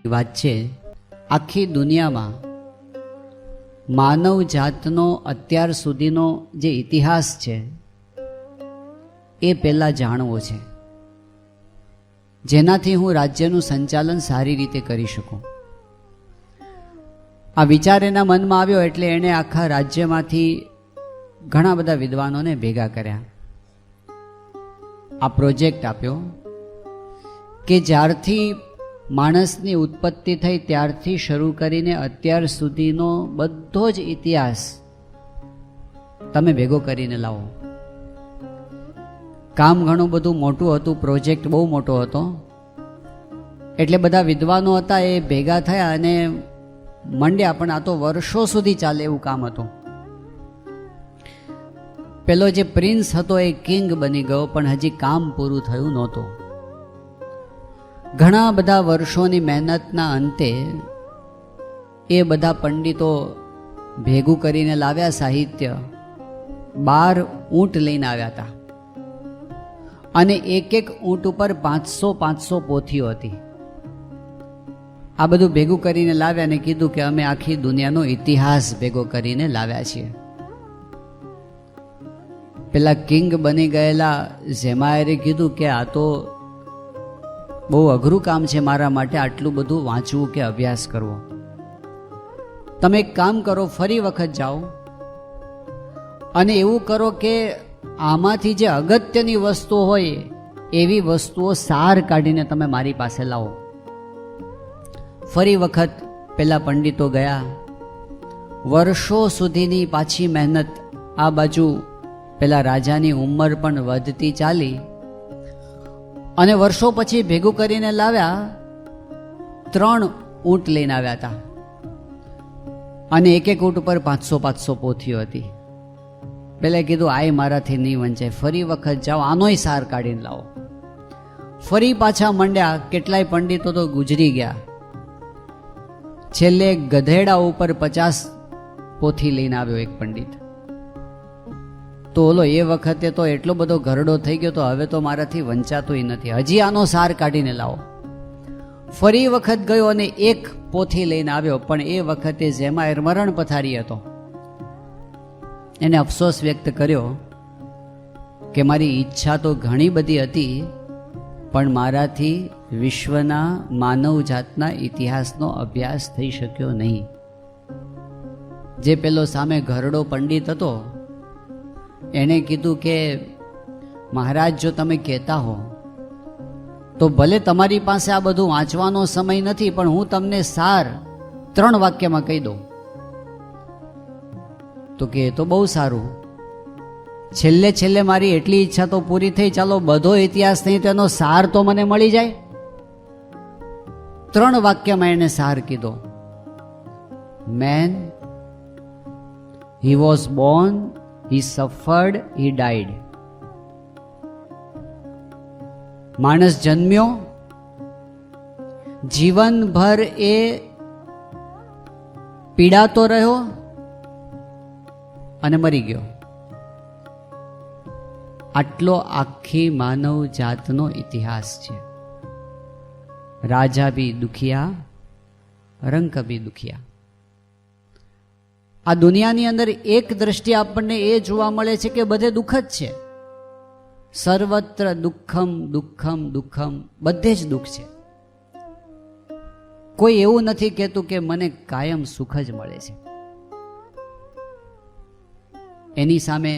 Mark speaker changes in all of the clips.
Speaker 1: વાત છે, આખી દુનિયામાં માનવ જાતનો અત્યાર સુધીનો જે ઇતિહાસ છે એ પહેલાં જાણવો છે, જેનાથી હું રાજ્યનું સંચાલન સારી રીતે કરી શકું. આ વિચાર એના મનમાં આવ્યો એટલે એણે આખા રાજ્યમાંથી ઘણા બધા વિદ્વાનોને ભેગા કર્યા. આ પ્રોજેક્ટ આપ્યો કે જ્યારથી માણસની ઉત્પત્તિ થઈ ત્યારથી શરૂ કરીને અત્યાર સુધીનો બધો જ ઇતિહાસ તમે ભેગો કરીને લાવો. કામ ઘણું બધું મોટું હતું, પ્રોજેક્ટ બહુ મોટો હતો, એટલે બધા વિદ્વાનો હતા એ ભેગા થયા અને મંડ્યા. પણ આ તો વર્ષો સુધી ચાલે એવું કામ હતું. પેલો જે પ્રિન્સ હતો એ કિંગ બની ગયો, પણ હજી કામ પૂરું થયું નહોતું. ઘણા બધા વર્ષોની મહેનતના અંતે એ બધા પંડિતો ભેગું કરીને લાવ્યા સાહિત્ય. 12 ઊંટ લઈને આવ્યા હતા અને એક એક ઊંટ ઉપર 500 પોથીઓ હતી. આ બધું ભેગું કરીને લાવ્યા અને કીધું કે અમે આખી દુનિયાનો ઇતિહાસ ભેગો કરીને લાવ્યા છીએ. પેલા કિંગ બની ગયેલા ઝેમાયરે કીધું કે આ તો બહુ અઘરું કામ છે મારા માટે, આટલું બધું વાંચવું કે અભ્યાસ કરવો. તમે એક કામ કરો, ફરી વખત જાઓ અને એવું કરો કે આમાંથી જે અગત્યની વસ્તુઓ હોય એવી વસ્તુઓ સાર કાઢીને તમે મારી પાસે લાવો. ફરી વખત પેલા પંડિતો ગયા. વર્ષો સુધીની પાછી મહેનત. આ બાજુ પેલા રાજાની ઉંમર પણ વધતી ચાલી અને વર્ષો પછી ભેગું કરીને લાવ્યા. 3 ઊંટ લઈને આવ્યા હતા અને એક એક ઊંટ ઉપર 500 પોથીઓ હતી. પેલા કીધું આય મારાથી નહીં વંચાય, ફરી વખત જાઓ, આનોય સાર કાઢીને લાવો. ફરી પાછા મંડ્યા. કેટલાય પંડિતો તો ગુજરી ગયા. છેલ્લે ગધેડા ઉપર 50 પોથી લઈને આવ્યો એક પંડિત. તો ઓલો એ વખતે તો એટલો બધો ઘરડો થઈ ગયો તો હવે તો મારાથી વંચાતોય નથી, હજી આનો સાર કાઢીને લાવો. ફરી વખત ગયો અને એક પોથી લઈને આવ્યો, પણ એ વખતે ઝેમાયર મરણ પથારી હતો. એને અફસોસ વ્યક્ત કર્યો કે મારી ઈચ્છા તો ઘણી બધી હતી, પણ મારાથી વિશ્વના માનવ જાતના ઇતિહાસનો અભ્યાસ થઈ શક્યો નહીં. જે પેલો સામે ઘરડો પંડિત હતો એણે કીધું કે મહારાજ, જો તમે કહેતા હો તો ભલે તમારી પાસે આ બધું વાંચવાનો સમય નથી, પણ હું તમને સાર 3 વાક્યમાં કહી દઉં. તો કે એ તો બહુ સારું, છેલ્લે મારી એટલી ઈચ્છા તો પૂરી થઈ, ચાલો બધો ઇતિહાસ નહીં તો એનો સાર તો મને મળી જાય. 3 વાક્યમાં એને સાર કીધો. Man, he was born, he suffered, he died. માણસ જન્મ્યો, જીવનભર એ પીડાતો રહ્યો અને મરી ગયો. આટલો આખી માનવ જાતનો ઇતિહાસ છે. રાજા ભી દુખિયા, રંક ભી દુખિયા. આ દુનિયાની અંદર એક દ્રષ્ટિ આપણને એ જોવા મળે છે કે બધે દુઃખ જ છે. સર્વત્ર દુઃખમ દુઃખમ દુઃખમ, બધે જ દુઃખ છે. કોઈ એવું નથી કહેતું કે મને કાયમ સુખ જ મળે છે. એની સામે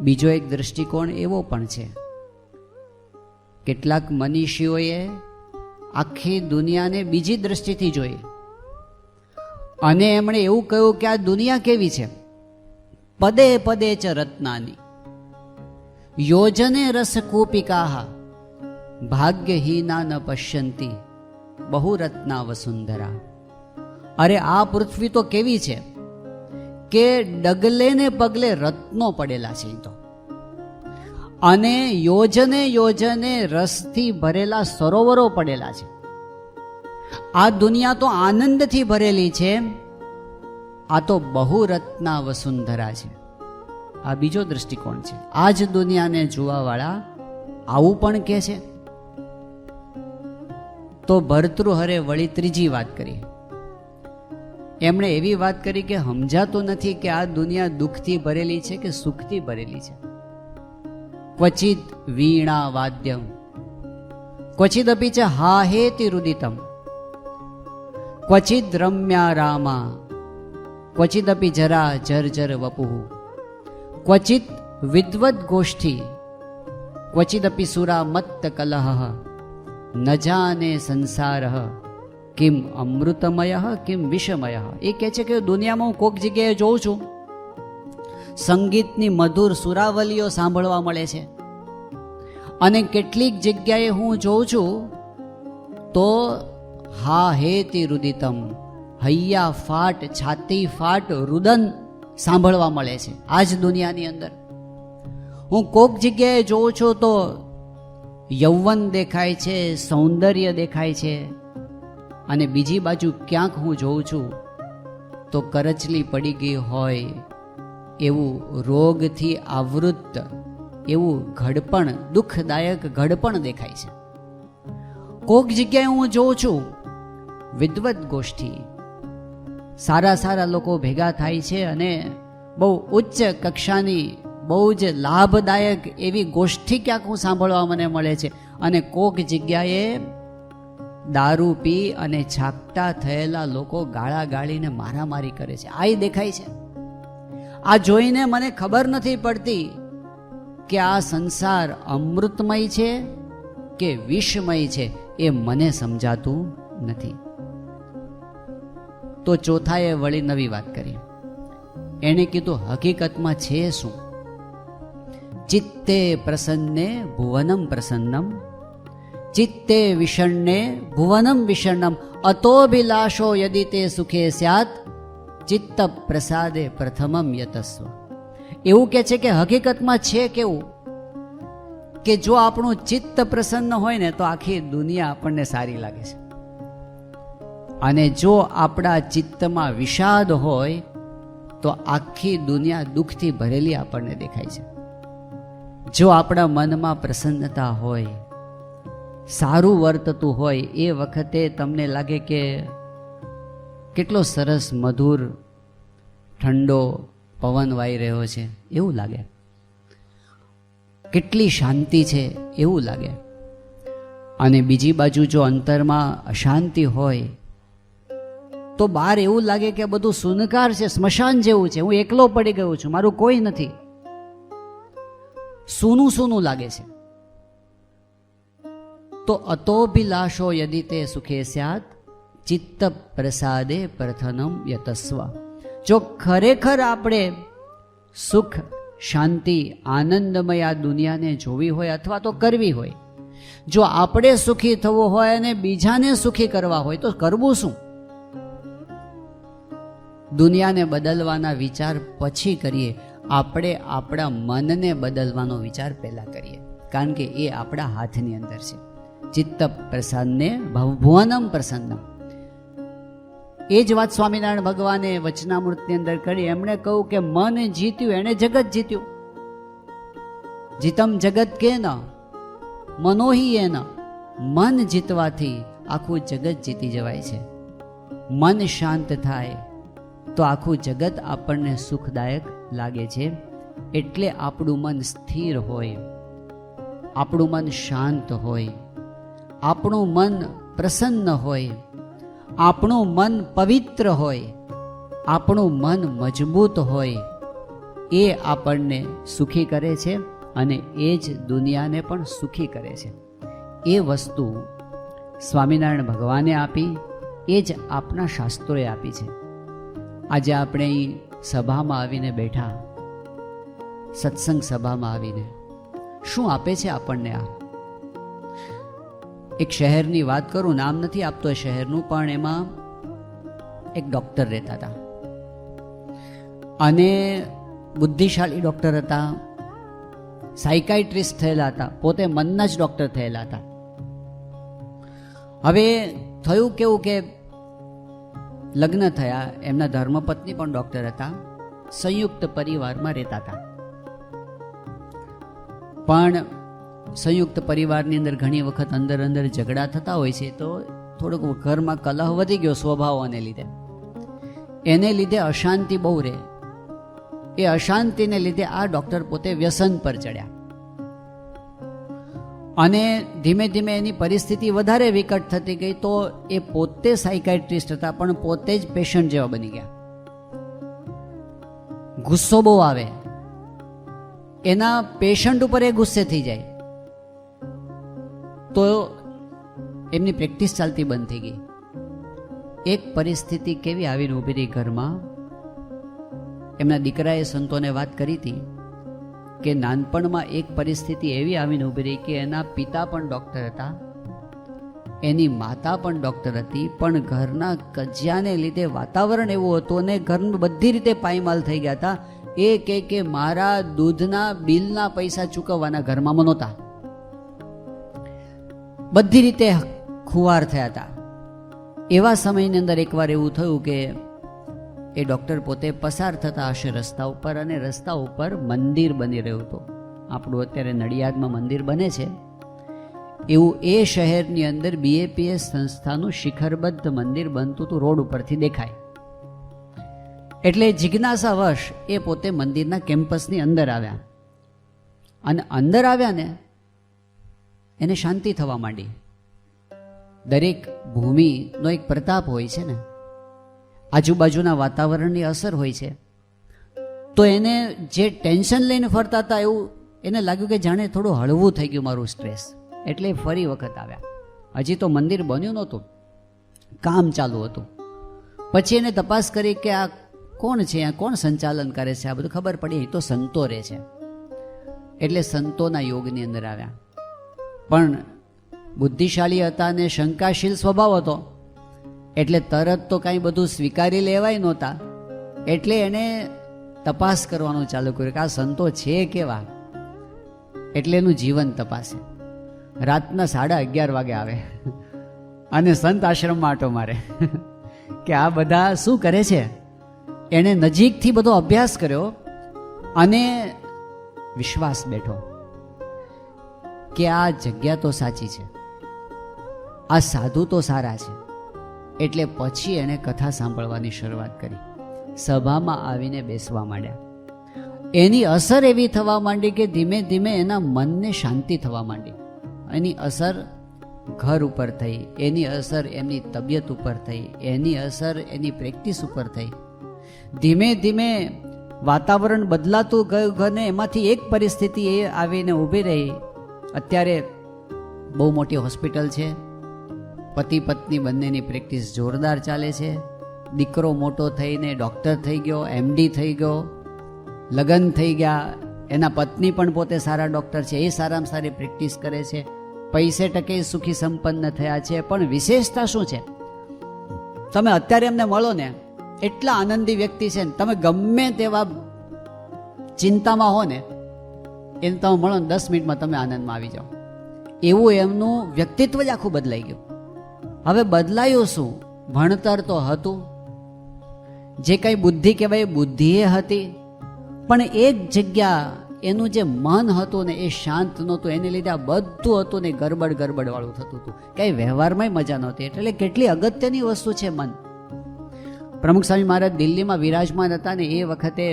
Speaker 1: બીજો એક દ્રષ્ટિકોણ એવો પણ છે. કેટલાક મનીષીઓએ આખી દુનિયાને બીજી દ્રષ્ટિથી જોઈ અને એમણે એવું કહ્યું કે આ દુનિયા કેવી છે. પદે પદે ચ રત્નાની યોજને રસકૂપિકા ભાગ્યહીના ન પશ્યંતી બહુરત્ના વસુંધરા. અરે આ પૃથ્વી તો કેવી છે કે ડગલે ને પગલે રત્નો પડેલા છે તો, અને યોજને યોજને રસથી ભરેલા સરોવરો પડેલા છે. આ દુનિયા તો આનંદથી ભરેલી છે. આ તો બહુરત્ના વસુંધરા છે. આ બીજો દ્રષ્ટિકોણ છે. આ જ દુનિયાને જોવાવાળા આવું પણ કહે છે. તો ભર્તૃહરે વળી ત્રીજી વાત કરી. એમણે એવી વાત કરી કે સમજાતું નથી કે આ દુનિયા દુઃખથી ભરેલી છે કે સુખથી ભરેલી છે. ક્વચિત વીણા વાદ્યમ ક્વચિદપી ચ હાહેતિ રુદિતમ ક્વચિદ રમ્યા રામા ક્વચિદપી જરા જર્જર વપુઃ ક્વચિત વિદ્વદ ગોષ્ઠી ક્વચિદપી સુરા મત્ત કલહ ન જાને સંસારઃ કિમ અમૃતમય કિમ વિષમય. એ કહે છે કે દુનિયામાં હું કોઈક જગ્યાએ જોઉં છું, સંગીતની મધુર સુરાવલીઓ સાંભળવા મળે છે, અને કેટલીક જગ્યાએ હું જોઉં છું તો હા હેતિ રુદિતમ, હૈયા ફાટ, છાતી ફાટ, રુદન સાંભળવા મળે છે. આ જ દુનિયાની અંદર હું કોઈક જગ્યાએ જોઉં છું તો યૌવન દેખાય છે, સૌંદર્ય દેખાય છે, અને બીજી બાજુ ક્યાંક હું જોઉં છું તો કરચલી પડી ગઈ હોય એવું રોગથી આવૃત એવું ઘડપણ, દુઃખદાયક ઘડપણ દેખાય છે. કોઈક જગ્યાએ હું જોઉં છું વિદ્વત ગોષ્ઠી, સારા સારા લોકો ભેગા થાય છે અને બહુ ઉચ્ચ કક્ષાની બહુ જ લાભદાયક એવી ગોષ્ઠી ક્યાંક હું સાંભળવા મને મળે છે. અને કોઈક જગ્યાએ દારૂ પી અને છાપટા થયેલા લોકો ગાળા ગાળીને મારામારી કરે છે. આ દેખાય છે. આ જોઈને મને ખબર નથી પડતી કે આ સંસાર અમૃતમય છે કે વિષમય છે, એ મને સમજાતું નથી. તો ચોથાએ વળી નવી વાત કરી. એણે કીધું હકીકતમાં છે શું? ચિત્તે પ્રસન્ને ભુવનમ પ્રસન્નમ ચિત્તે વિષણ્ણે ભુવનમ વિષણ્ણમ અતોભિલાષો યદિ તે સુખે સ્યાત ચિત્ત પ્રસાદે પ્રથમમ યતસ્વ. એવું કે છે કે હકીકતમાં છે કેવું કે જો આપણું ચિત્ત પ્રસન્ન હોય ને તો આખી દુનિયા આપણને સારી લાગે છે, અને જો આપણા ચિત્તમાં વિષાદ હોય તો આખી દુનિયા દુઃખથી ભરેલી આપણને દેખાય છે. જો આપણા મનમાં પ્રસન્નતા હોય, સારું વર્તતું હોય, એ વખતે તમને લાગે કે કેટલો સરસ મધુર ઠંડો પવન વાઈ રહ્યો છે એવું લાગે, કેટલી શાંતિ છે એવું લાગે. અને બીજી બાજુ જો અંતરમાં અશાંતિ હોય તો બહાર એવું લાગે કે બધું સુનકાર છે, સ્મશાન જેવું છે, હું એકલો પડી ગયો છું, મારું કોઈ નથી, સૂનું સૂનું લાગે છે. તો અતોભિલાષો યદિ તે સુખે સ્યાત ચિત્ત પ્રસાદે પ્રથમમ યતસ્વ. જો ખરેખર આપણે સુખ, શાંતિ, આનંદમય આ દુનિયાને જોવી હોય અથવા તો કરવી હોય, જો આપણે સુખી થવું હોય અને બીજાને સુખી કરવા હોય તો કરવું શું? દુનિયાને બદલવાના વિચાર પછી કરીએ, આપણે આપણા મનને બદલવાનો વિચાર પહેલા કરીએ, કારણ કે એ આપણા હાથની અંદર છે. ચિત્ત પ્રસન્ને ભુવનમ પ્રસન્નમ. એ જ વાત સ્વામિનારાયણ ભગવાને વચનામૃતની અંદર કરી. એમણે કહ્યું કે મન જીત્યું એણે જગત જીત્યું. જીતમ જગત કે ન મનોહી એ ન. મન જીતવાથી આખું જગત જીતી જવાય છે. મન શાંત થાય તો આખું જગત આપણને સુખદાયક લાગે છે. એટલે આપણું મન સ્થિર હોય, આપણું મન શાંત હોય, આપણું મન પ્રસન્ન હોય, આપણું મન પવિત્ર હોય, આપણું મન મજબૂત હોય, એ આપણને સુખી કરે છે અને એ જ દુનિયાને પણ સુખી કરે છે. એ વસ્તુ સ્વામિનારાયણ ભગવાને આપી, એ જ આપણા શાસ્ત્રોએ આપી છે. આજે આપણે અહીં સભામાં આવીને બેઠા, સત્સંગ સભામાં આવીને શું આપે છે આપણને? આ એક શહેરની વાત કરું, નામ નથી આપતો એ શહેરનું, પણ એમાં એક ડૉક્ટર રહેતા હતા અને બુદ્ધિશાળી ડૉક્ટર હતા, સાયકાઇટ્રિસ્ટ થયેલા હતા, પોતે મનના જ ડૉક્ટર થયેલા હતા. હવે થયું કેવું કે લગ્ન થયા, એમના ધર્મપત્ની પણ ડૉક્ટર હતા, સંયુક્ત પરિવારમાં રહેતા હતા. પણ સંયુક્ત પરિવારની અંદર ઘણી વખત અંદર અંદર ઝઘડા થતા હોય છે. તો થોડુંક ઘરમાં કલહ વધી ગયો સ્વભાવોને લીધે, એને લીધે અશાંતિ બહુ રહે. એ અશાંતિને લીધે આ ડૉક્ટર પોતે વ્યસન પર ચડ્યા અને ધીમે ધીમે એની પરિસ્થિતિ વધારે વિકટ થતી ગઈ. તો એ પોતે સાયકાઇટ્રિસ્ટ હતા પણ પોતે જ પેશન્ટ જેવા બની ગયા. ગુસ્સો બહુ આવે, એના પેશન્ટ ઉપર એ ગુસ્સે થઈ જાય, તો એમની પ્રેક્ટિસ ચાલતી બંધ થઈ ગઈ. એક પરિસ્થિતિ કેવી આવીને ઊભી રહી ઘરમાં. એમના દીકરાએ સંતોને વાત કરી હતી કે નાનપણમાં એક પરિસ્થિતિ એવી આવીને ઊભી રહી કે એના પિતા પણ ડૉક્ટર હતા, એની માતા પણ ડૉક્ટર હતી, પણ ઘરના કજિયાને લીધે વાતાવરણ એવું હતું અને ઘરમાં બધી રીતે પાયમાલ થઈ ગયા હતા. એ કે મારા દૂધના બિલના પૈસા ચૂકવવાના ઘરમાં નહોતા, બધી રીતે ખુવાર થયા હતા. એવા સમયની અંદર એકવાર એવું થયું કે એ ડૉક્ટર પોતે પસાર થતા હશે રસ્તા ઉપર અને રસ્તા ઉપર મંદિર બની રહ્યું હતું. આપણું અત્યારે નડિયાદમાં મંદિર બને છે એવું એ શહેરની અંદર BAPS સંસ્થાનું શિખરબદ્ધ મંદિર બનતું હતું, રોડ ઉપરથી દેખાય. એટલે જિજ્ઞાસાવશ એ પોતે મંદિરના કેમ્પસની અંદર આવ્યા અને અંદર આવ્યા ને એને શાંતિ થવા માંડી. દરેક ભૂમિનો એક પ્રતાપ હોય છે ને, આજુબાજુના વાતાવરણની અસર હોય છે. તો એને જે ટેન્શન લઈને ફરતા હતા એવું એને લાગ્યું કે જાણે થોડું હળવું થઈ ગયું મારું સ્ટ્રેસ. એટલે ફરી વખત આવ્યા. હજી તો મંદિર બન્યું નહોતું, કામ ચાલુ હતું. પછી એને તપાસ કરી કે આ કોણ છે, આ કોણ સંચાલન કરે છે, આ બધું ખબર પડી એ તો સંતો રહે છે. એટલે સંતોના યોગની અંદર આવ્યા. પણ બુદ્ધિશાળી હતા અને શંકાશીલ સ્વભાવ હતો એટલે તરત તો કાંઈ બધું સ્વીકારી લેવાય નહોતા. એટલે એણે તપાસ કરવાનું ચાલુ કર્યું કે આ સંતો છે કેવા. એટલે એનું જીવન તપાસે. રાતના 11:30 વાગે આવે અને સંત આશ્રમમાં આંટો મારે કે આ બધા શું કરે છે. એણે નજીકથી બધો અભ્યાસ કર્યો અને વિશ્વાસ બેઠો કે આ જગ્યા તો સાચી છે, આ સાધુ તો સારા છે. એટલે પછી એણે કથા સાંભળવાની શરૂઆત કરી. સભામાં આવીને બેસવા માંડ્યા. એની અસર એવી થવા માંડી કે ધીમે ધીમે એના મનને શાંતિ થવા માંડી. એની અસર ઘર ઉપર થઈ, એની અસર એમની તબિયત ઉપર થઈ, એની અસર એની પ્રેક્ટિસ ઉપર થઈ. ધીમે ધીમે વાતાવરણ બદલાતું ગયું અને એમાંથી એક પરિસ્થિતિ એ આવીને ઊભી રહી. અત્યારે બહુ મોટી હોસ્પિટલ છે, પતિ પત્ની બંનેની પ્રેક્ટિસ જોરદાર ચાલે છે. દીકરો મોટો થઈને ડૉક્ટર થઈ ગયો, MD થઈ ગયો, લગ્ન થઈ ગયા. એના પત્ની પણ પોતે સારા ડૉક્ટર છે, એ સારામાં સારી પ્રેક્ટિસ કરે છે. પૈસે ટકે સુખી સંપન્ન થયા છે. પણ વિશેષતા શું છે, તમે અત્યારે એમને મળો ને એટલા આનંદી વ્યક્તિ છે ને, તમે ગમે તેવા ચિંતામાં હો ને એને તમે મળો ને 10 મિનિટમાં તમે આનંદમાં આવી જાઓ. એવું એમનું વ્યક્તિત્વ જ આખું બદલાઈ ગયું. હવે બદલાયું શું? ભણતર તો હતું, જે કંઈ બુદ્ધિ કહેવાય બુદ્ધિ એ હતી, પણ એ જ જગ્યા એનું જે મન હતું ને એ શાંત નહોતું. એને લીધે આ બધું હતું ને ગરબડ વાળું થતું હતું, કંઈ વ્યવહારમાં મજા નહોતી. એટલે કેટલી અગત્યની વસ્તુ છે મન. પ્રમુખ સ્વામી મહારાજ દિલ્હીમાં વિરાજમાન હતા ને એ વખતે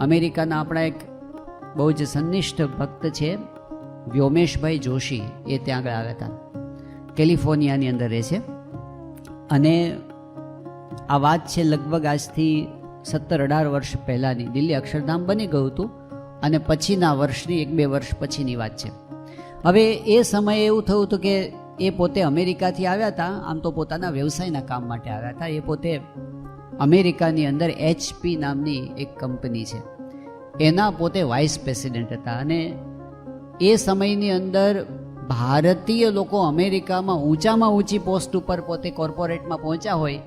Speaker 1: અમેરિકાના આપણા એક બહુ જ સન્નિષ્ઠ ભક્ત છે વ્યોમેશભાઈ જોશી, એ ત્યાં આગળ આવ્યા હતા. કેલિફોર્નિયાની અંદર રહે છે. અને આ વાત છે લગભગ આજથી 17-18 વર્ષ પહેલાંની. દિલ્હી અક્ષરધામ બની ગયું હતું અને પછીના વર્ષની 1-2 વર્ષ પછીની વાત છે. હવે એ સમયે એવું થયું હતું કે એ પોતે અમેરિકાથી આવ્યા હતા. આમ તો પોતાના વ્યવસાયના કામ માટે આવ્યા હતા. એ પોતે અમેરિકાની અંદર HP નામની એક કંપની છે એના પોતે વાઇસ પ્રેસિડેન્ટ હતા. અને એ સમયની અંદર ભારતીય લોકો અમેરિકામાં ઊંચામાં ઊંચી પોસ્ટ ઉપર પોતે કોર્પોરેટમાં પહોંચ્યા હોય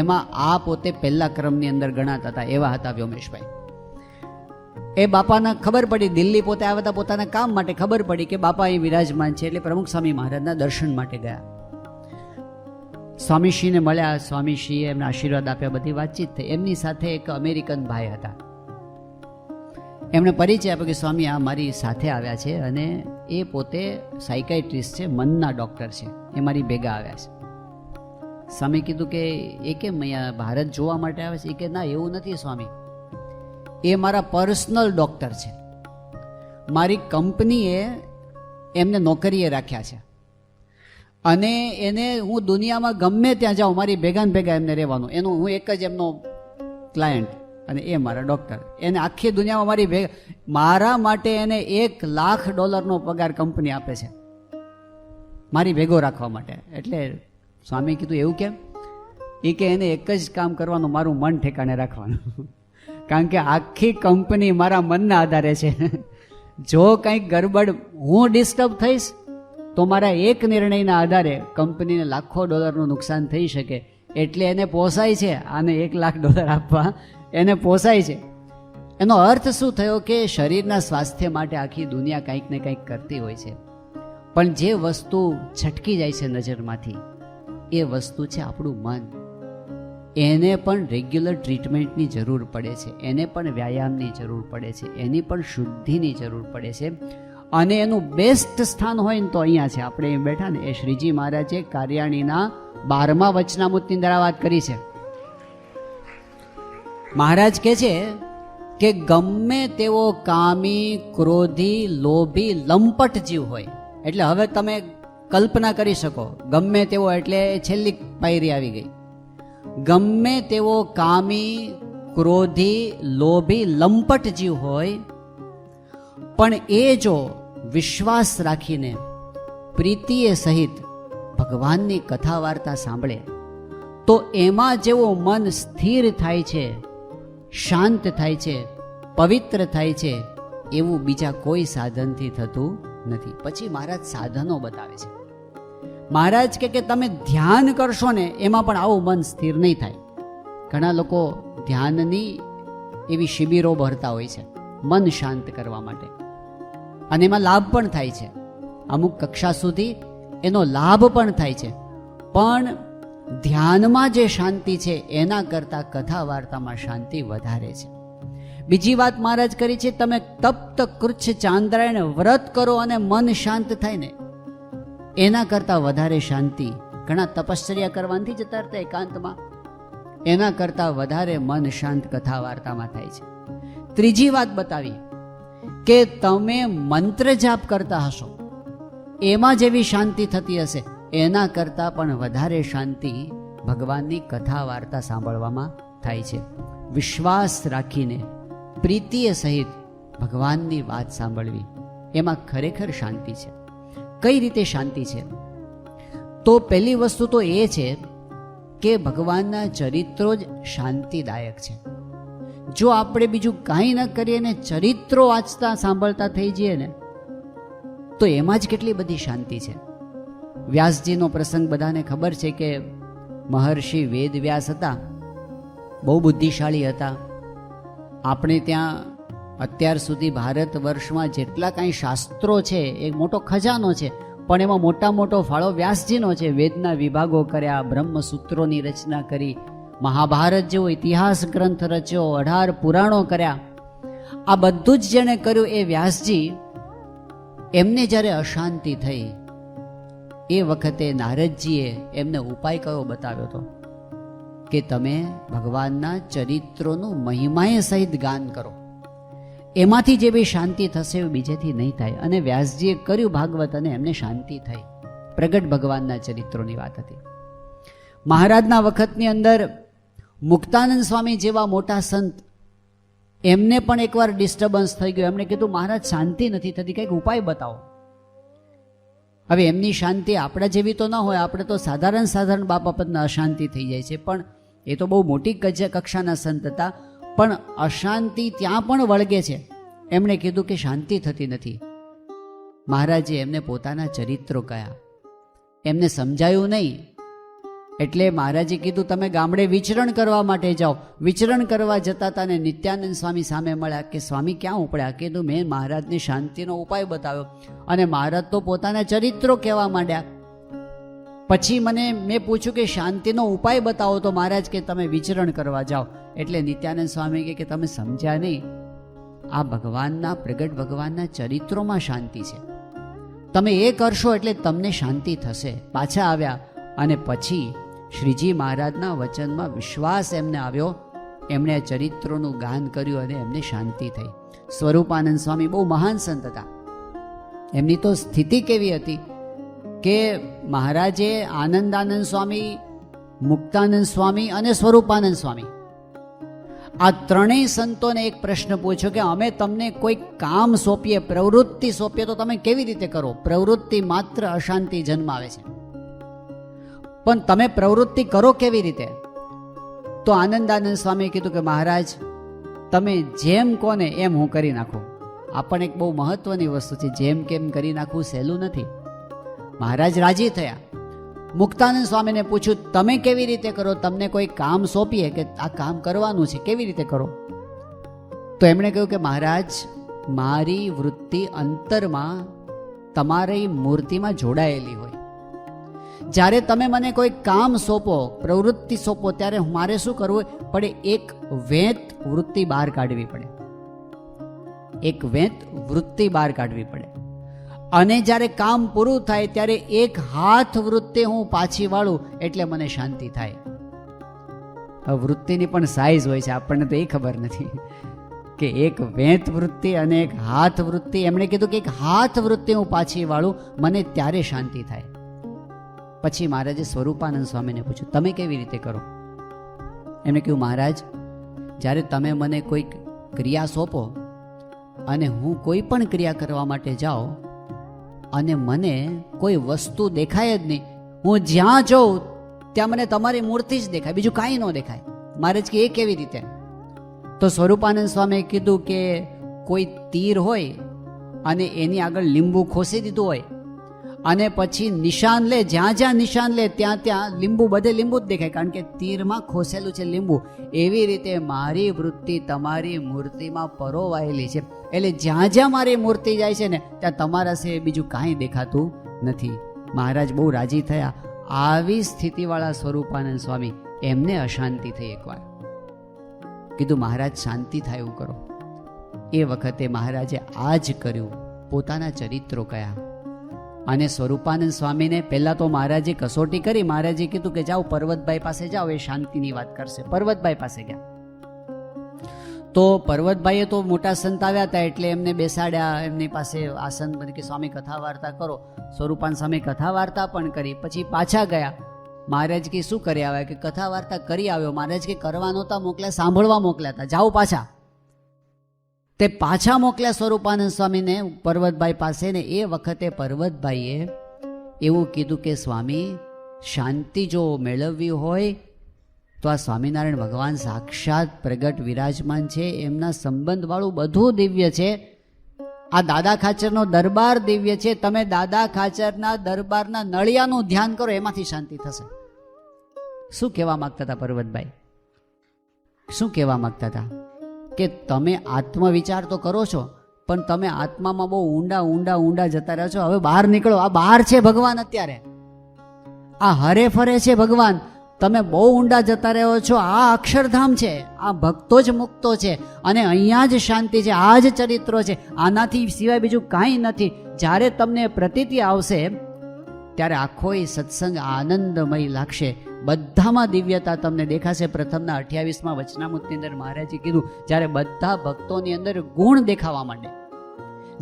Speaker 1: એમાં આ પોતે પહેલા ક્રમની અંદર ગણાતા હતા. એવા હતા વ્યોમેશભાઈ. એ બાપાના ખબર પડી, દિલ્હી પોતે આવ્યા હતા પોતાના કામ માટે, ખબર પડી કે બાપા અહીં વિરાજમાન છે. એટલે પ્રમુખ સ્વામી મહારાજના દર્શન માટે ગયા. સ્વામીશ્રીને મળ્યા, સ્વામીશ્રીએ એમને આશીર્વાદ આપ્યા, બધી વાતચીત થઈ. એમની સાથે એક અમેરિકન ભાઈ હતા. એમણે પરિચય આપ્યો કે સ્વામી આ મારી સાથે આવ્યા છે અને એ પોતે સાયકાઇટ્રિસ્ટ છે, મનના ડૉક્ટર છે, એ મારી ભેગા આવ્યા છે. સ્વામી કીધું કે એ કેમ અહીંયા ભારત જોવા માટે આવે છે? એ કે ના, એવું નથી સ્વામી, એ મારા પર્સનલ ડૉક્ટર છે. મારી કંપનીએ એમને નોકરીએ રાખ્યા છે અને એને હું દુનિયામાં ગમે ત્યાં જાઉં મારી ભેગા ને ભેગા એમને રહેવાનું. એનું હું એક જ એમનો ક્લાયન્ટ અને એ મારા ડૉક્ટર. એને આખી દુનિયામાં મારી ભેગા, મારા માટે એને $1,00,000 પગાર કંપની આપે છે મારી ભેગો રાખવા માટે. એટલે સ્વામી કીધું એવું કેમ? એ કે એને એક જ કામ કરવાનું, મારું મન ઠેકાણે રાખવાનું. કારણ કે આખી કંપની મારા મનના આધારે છે. જો કંઈક ગડબડ, હું ડિસ્ટર્બ થઈશ તો મારા એક નિર્ણયના આધારે કંપનીને $1,00,000 નુકસાન થઈ શકે. એટલે એને પોસાય છે આને $1,00,000 આપવા, એને પોસાય છે. એનો અર્થ શું થયો કે શરીરના સ્વાસ્થ્ય માટે આખી દુનિયા કંઈક ને કંઈક કરતી હોય છે, પણ જે વસ્તુ છટકી જાય છે નજરમાંથી એ વસ્તુ છે આપણું મન. એને પણ રેગ્યુલર ટ્રીટમેન્ટની જરૂર પડે છે, એને પણ વ્યાયામની જરૂર પડે છે, એની પણ શુદ્ધિની જરૂર પડે છે. અને એનું બેસ્ટ સ્થાન હોય ને તો અહીંયા છે. આપણે અહીં બેઠા ને, એ શ્રીજી મહારાજે કારિયાણીના 12મા વચનામૃતની અંદર આ વાત કરી છે. મહારાજ કહે છે કે ગમે તેવો કામી, ક્રોધી, લોભી, લંપટ જીવ હોય, એટલે હવે તમે કલ્પના કરી શકો, ગમે તેવો એટલે છેલ્લી પાયરી આવી ગઈ. ગમે તેવો કામી, ક્રોધી, લોભી, લંપટ જીવ હોય, પણ એ જો વિશ્વાસ રાખીને પ્રીતિએ સહિત ભગવાનની કથા વાર્તા સાંભળે તો એમાં જેવો મન સ્થિર થાય છે, શાંત થાય છે, પવિત્ર થાય છે, એવું બીજા કોઈ સાધનથી થતું નથી. પછી મહારાજ સાધનો બતાવે છે. મહારાજ કે તમે ધ્યાન કરશો ને એમાં પણ આવું મન સ્થિર નહીં થાય. ઘણા લોકો ધ્યાનની એવી શિબિરો ભરતા હોય છે મન શાંત કરવા માટે, અને એમાં લાભ પણ થાય છે. અમુક કક્ષા સુધી એનો લાભ પણ થાય છે, પણ ધ્યાનમાં જે શાંતિ છે એના કરતાં કથા વાર્તામાં શાંતિ વધારે છે. બીજી વાત મહારાજ કરી છે, તમે તપ્ત કૃચ્છ ચાંદ્રાયણ વ્રત કરો અને મન શાંત થાય ને, એના કરતાં વધારે શાંતિ ઘણા તપશ્ચર્યા કરવાથી જતા રહેતા એકાંતમાં, એના કરતાં વધારે મન શાંત કથા વાર્તામાં થાય છે. ત્રીજી વાત બતાવી કે તમે મંત્ર જાપ કરતા હશો, એમાં જેવી શાંતિ થતી હશે એના કરતાં પણ વધારે શાંતિ ભગવાનની કથા વાર્તા સાંભળવામાં થાય છે. વિશ્વાસ રાખીને પ્રીતિએ સહિત ભગવાનની વાત સાંભળવી, એમાં ખરેખર શાંતિ છે. કઈ રીતે શાંતિ છે? તો પહેલી વસ્તુ તો એ છે કે ભગવાનના ચરિત્રો જ શાંતિદાયક છે. જો આપણે બીજું કાંઈ ન કરીએ ને ચરિત્રો વાંચતા સાંભળતા થઈ જઈએ ને તો એમાં જ કેટલી બધી શાંતિ છે. વ્યાસજીનો પ્રસંગ બધાને ખબર છે કે મહર્ષિ વેદ વ્યાસ હતા, બહુ બુદ્ધિશાળી હતા. આપણે ત્યાં અત્યાર સુધી ભારત વર્ષમાં જેટલા કાંઈ શાસ્ત્રો છે એ મોટો ખજાનો છે, પણ એમાં મોટો ફાળો વ્યાસજીનો છે. વેદના વિભાગો કર્યા, બ્રહ્મસૂત્રોની રચના કરી, મહાભારત જેવો ઇતિહાસ ગ્રંથ રચ્યો, 18 પુરાણો કર્યા. આ બધું જ જેણે કર્યું એ વ્યાસજી. એમને જ્યારે અશાંતિ થઈ એ વખતે નારદજીએ એમને ઉપાય કયો બતાવ્યો હતો કે તમે ભગવાનના ચરિત્રોનું મહિમાએ સહિત ગાન કરો, એમાંથી જે બી શાંતિ થશે એ બીજેથી નહીં થાય. અને વ્યાસજીએ કર્યું ભાગવત અને એમને શાંતિ થઈ. પ્રગટ ભગવાનના ચરિત્રોની વાત હતી. મહારાજના વખતની અંદર મુક્તાનંદ સ્વામી જેવા મોટા સંત, એમને પણ એકવાર ડિસ્ટર્બન્સ થઈ ગયું. એમણે કીધું મહારાજ શાંતિ નથી થતી, કંઈક ઉપાય બતાવો. હવે એમની શાંતિ આપણા જેવી તો ન હોય, આપણે તો સાધારણ બાબતના અશાંતિ થઈ જાય છે, પણ એ તો બહુ મોટી કક્ષાના સંત હતા. પણ અશાંતિ ત્યાં પણ વળગે છે. એમણે કીધું કે શાંતિ થતી નથી. મહારાજે એમને પોતાના ચરિત્રો કયા, એમને સમજાયું નહીં. એટલે મહારાજે કીધું તમે ગામડે વિચરણ કરવા માટે જાઓ. વિચરણ કરવા જતા હતા ને નિત્યાનંદ સ્વામી સામે મળ્યા કે સ્વામી ક્યાં ઉપડ્યા? કીધું મેં મહારાજની શાંતિનો ઉપાય બતાવ્યો અને મહારાજ તો પોતાના ચરિત્રો કહેવા માંડ્યા. પછી મેં પૂછ્યું કે શાંતિનો ઉપાય બતાવો, તો મહારાજ કે તમે વિચરણ કરવા જાઓ. એટલે નિત્યાનંદ સ્વામી કે તમે સમજ્યા નહીં, આ ભગવાનના પ્રગટ ભગવાનના ચરિત્રોમાં શાંતિ છે. તમે એ કરશો એટલે તમને શાંતિ થશે. પાછા આવ્યા અને પછી શ્રીજી મહારાજના વચનમાં વિશ્વાસ એમને આવ્યો, એમણે ચરિત્રોનું ગાન કર્યું અને એમને શાંતિ થઈ. સ્વરૂપાનંદ સ્વામી બહુ મહાન સંત હતા. એમની તો સ્થિતિ કેવી હતી કે મહારાજે આનંદાનંદ સ્વામી, મુક્તાનંદ સ્વામી અને સ્વરૂપાનંદ સ્વામી આ ત્રણેય સંતોને એક પ્રશ્ન પૂછ્યો કે અમે તમને કોઈ કામ સોંપીએ, પ્રવૃત્તિ સોંપીએ તો તમે કેવી રીતે કરો? પ્રવૃત્તિ માત્ર અશાંતિ જન્માવે છે, પણ તમે પ્રવૃત્તિ કરો કેવી રીતે? તો આનંદાનંદ સ્વામીએ કીધું કે મહારાજ તમે જેમ કોને એમ હું કરી નાખું. આ પણ એક બહુ મહત્વની વસ્તુ છે, જેમ કેમ કરી નાખવું સહેલું નથી. મહારાજ રાજી થયા. મુક્તાનંદ સ્વામીને પૂછ્યું તમે કેવી રીતે કરો? તમને કોઈ કામ સોંપીએ કે આ કામ કરવાનું છે, કેવી રીતે કરો? તો એમણે કહ્યું કે મહારાજ મારી વૃત્તિ અંતરમાં તમારી મૂર્તિમાં જોડાયેલી હોય. જ્યારે તમે મને કોઈ કામ સોંપો, પ્રવૃત્તિ સોંપો, ત્યારે મારે શું કરવું પડે? એક વેત વૃત્તિ બહાર કાઢવી પડે. એક વેત વૃત્તિ બહાર કાઢવી પડે. અને જ્યારે કામ પૂરું થાય ત્યારે એક હાથ વૃત્તિ હું પાછી વાળું એટલે મને શાંતિ થાય. હવે વૃત્તિની પણ સાઈઝ હોય છે, આપણને તો એ ખબર નથી કે એક વેત વૃત્તિ અને એક હાથ વૃત્તિ. એમણે કીધું કે એક હાથ વૃત્તિ હું પાછી વાળું મને ત્યારે શાંતિ થાય. પછી મહારાજે સ્વરૂપાનંદ સ્વામીને પૂછ્યું તમે કેવી રીતે કરો? એમણે કહ્યું મહારાજ જ્યારે તમે મને કોઈ ક્રિયા સોંપો અને હું કોઈ પણ ક્રિયા કરવા માટે જાઉં અને મને કોઈ વસ્તુ દેખાય જ નહીં, હું જ્યાં જાઉં ત્યાં મને તમારી મૂર્તિ જ દેખાય, બીજું કાંઈ ન દેખાય. મહારાજ કે એ કેવી રીતે? તો સ્વરૂપાનંદ સ્વામીએ કીધું કે કોઈ તીર હોય અને એની આગળ લીંબુ ખોસી દીધું હોય અને પછી નિશાન લે, જ્યાં જ્યાં નિશાન લે ત્યાં ત્યાં લીંબુ, બધે લીંબુ જ દેખાય, કારણ કે તીરમાં ખોસેલું છે લીંબુ. એવી રીતે મારી વૃત્તિ તમારી મૂર્તિમાં પરોવાયેલી છે, એટલે જ્યાં જ્યાં મારી મૂર્તિ જાય છે ને ત્યાં તમારા છે બીજું કાંઈ દેખાતું નથી. મહારાજ બહુ રાજી થયા. આવી સ્થિતિવાળા સ્વરૂપાનંદ સ્વામી, એમને અશાંતિ થઈ. એકવાર કીધું મહારાજ શાંતિ થાય એવું કરો. એ વખતે મહારાજે આ જ કર્યું, પોતાના ચરિત્રો કયા. અને સ્વરૂપાનંદ સ્વામીને પહેલાં તો મહારાજે કસોટી કરી. મહારાજે કીધું કે જાઓ પર્વતભાઈ પાસે જાઓ, એ શાંતિની વાત કરશે. પર્વતભાઈ પાસે ગયા તો પર્વતભાઈએ તો મોટા સંત આવ્યા હતા એટલે એમને બેસાડ્યા, એમની પાસે આસન બની કે સ્વામી કથા વાર્તા કરો. સ્વરૂપાનંદ સ્વામી કથા વાર્તા પણ કરી. પછી પાછા ગયા. મહારાજ કે શું કરી આવ્યા? કે કથા વાર્તા કરી આવ્યો. મહારાજ કે કરવા નહોતા મોકલ્યા, સાંભળવા મોકલ્યા હતા, જાઓ પાછા. તે પાછા મોકલ્યા સ્વરૂપાનંદ સ્વામીને પર્વતભાઈ પાસે. ને એ વખતે પર્વતભાઈએ એવું કીધું કે સ્વામી શાંતિ જો મેળવવી હોય તો આ સ્વામિનારાયણ ભગવાન સાક્ષાત પ્રગટ વિરાજમાન છે, એમના સંબંધવાળું બધું દિવ્ય છે. આ દાદા ખાચરનો દરબાર દિવ્ય છે. તમે દાદા ખાચરના દરબારના નળિયાનું ધ્યાન કરો, એમાંથી શાંતિ થશે. શું કહેવા માંગતા હતા પર્વતભાઈ? શું કહેવા માંગતા હતા? કે તમે આત્મવિચાર તો કરો છો પણ તમે આત્મામાં બહુ ઊંડા ઊંડા ઊંડા જતા રહ્યો છો. હવે બહાર નીકળો. આ બહાર છે ભગવાન, અત્યારે આ હરે ફરે છે ભગવાન. તમે બહુ ઊંડા જતા રહ્યો છો. આ અક્ષરધામ છે, આ ભક્તો જ મુક્તો છે અને અહીંયા જ શાંતિ છે, આ જ ચરિત્રો છે, આનાથી સિવાય બીજું કાંઈ નથી. જ્યારે તમને પ્રતીતિ આવશે ત્યારે આખો એ સત્સંગ આનંદમય લાગશે. બધામાં દિવ્યતા તમને દેખાશે. પ્રથમના 28માં વચનામૃતની અંદર મહારાજે કીધું જ્યારે બધા ભક્તોની અંદર ગુણ દેખાવા માંડે,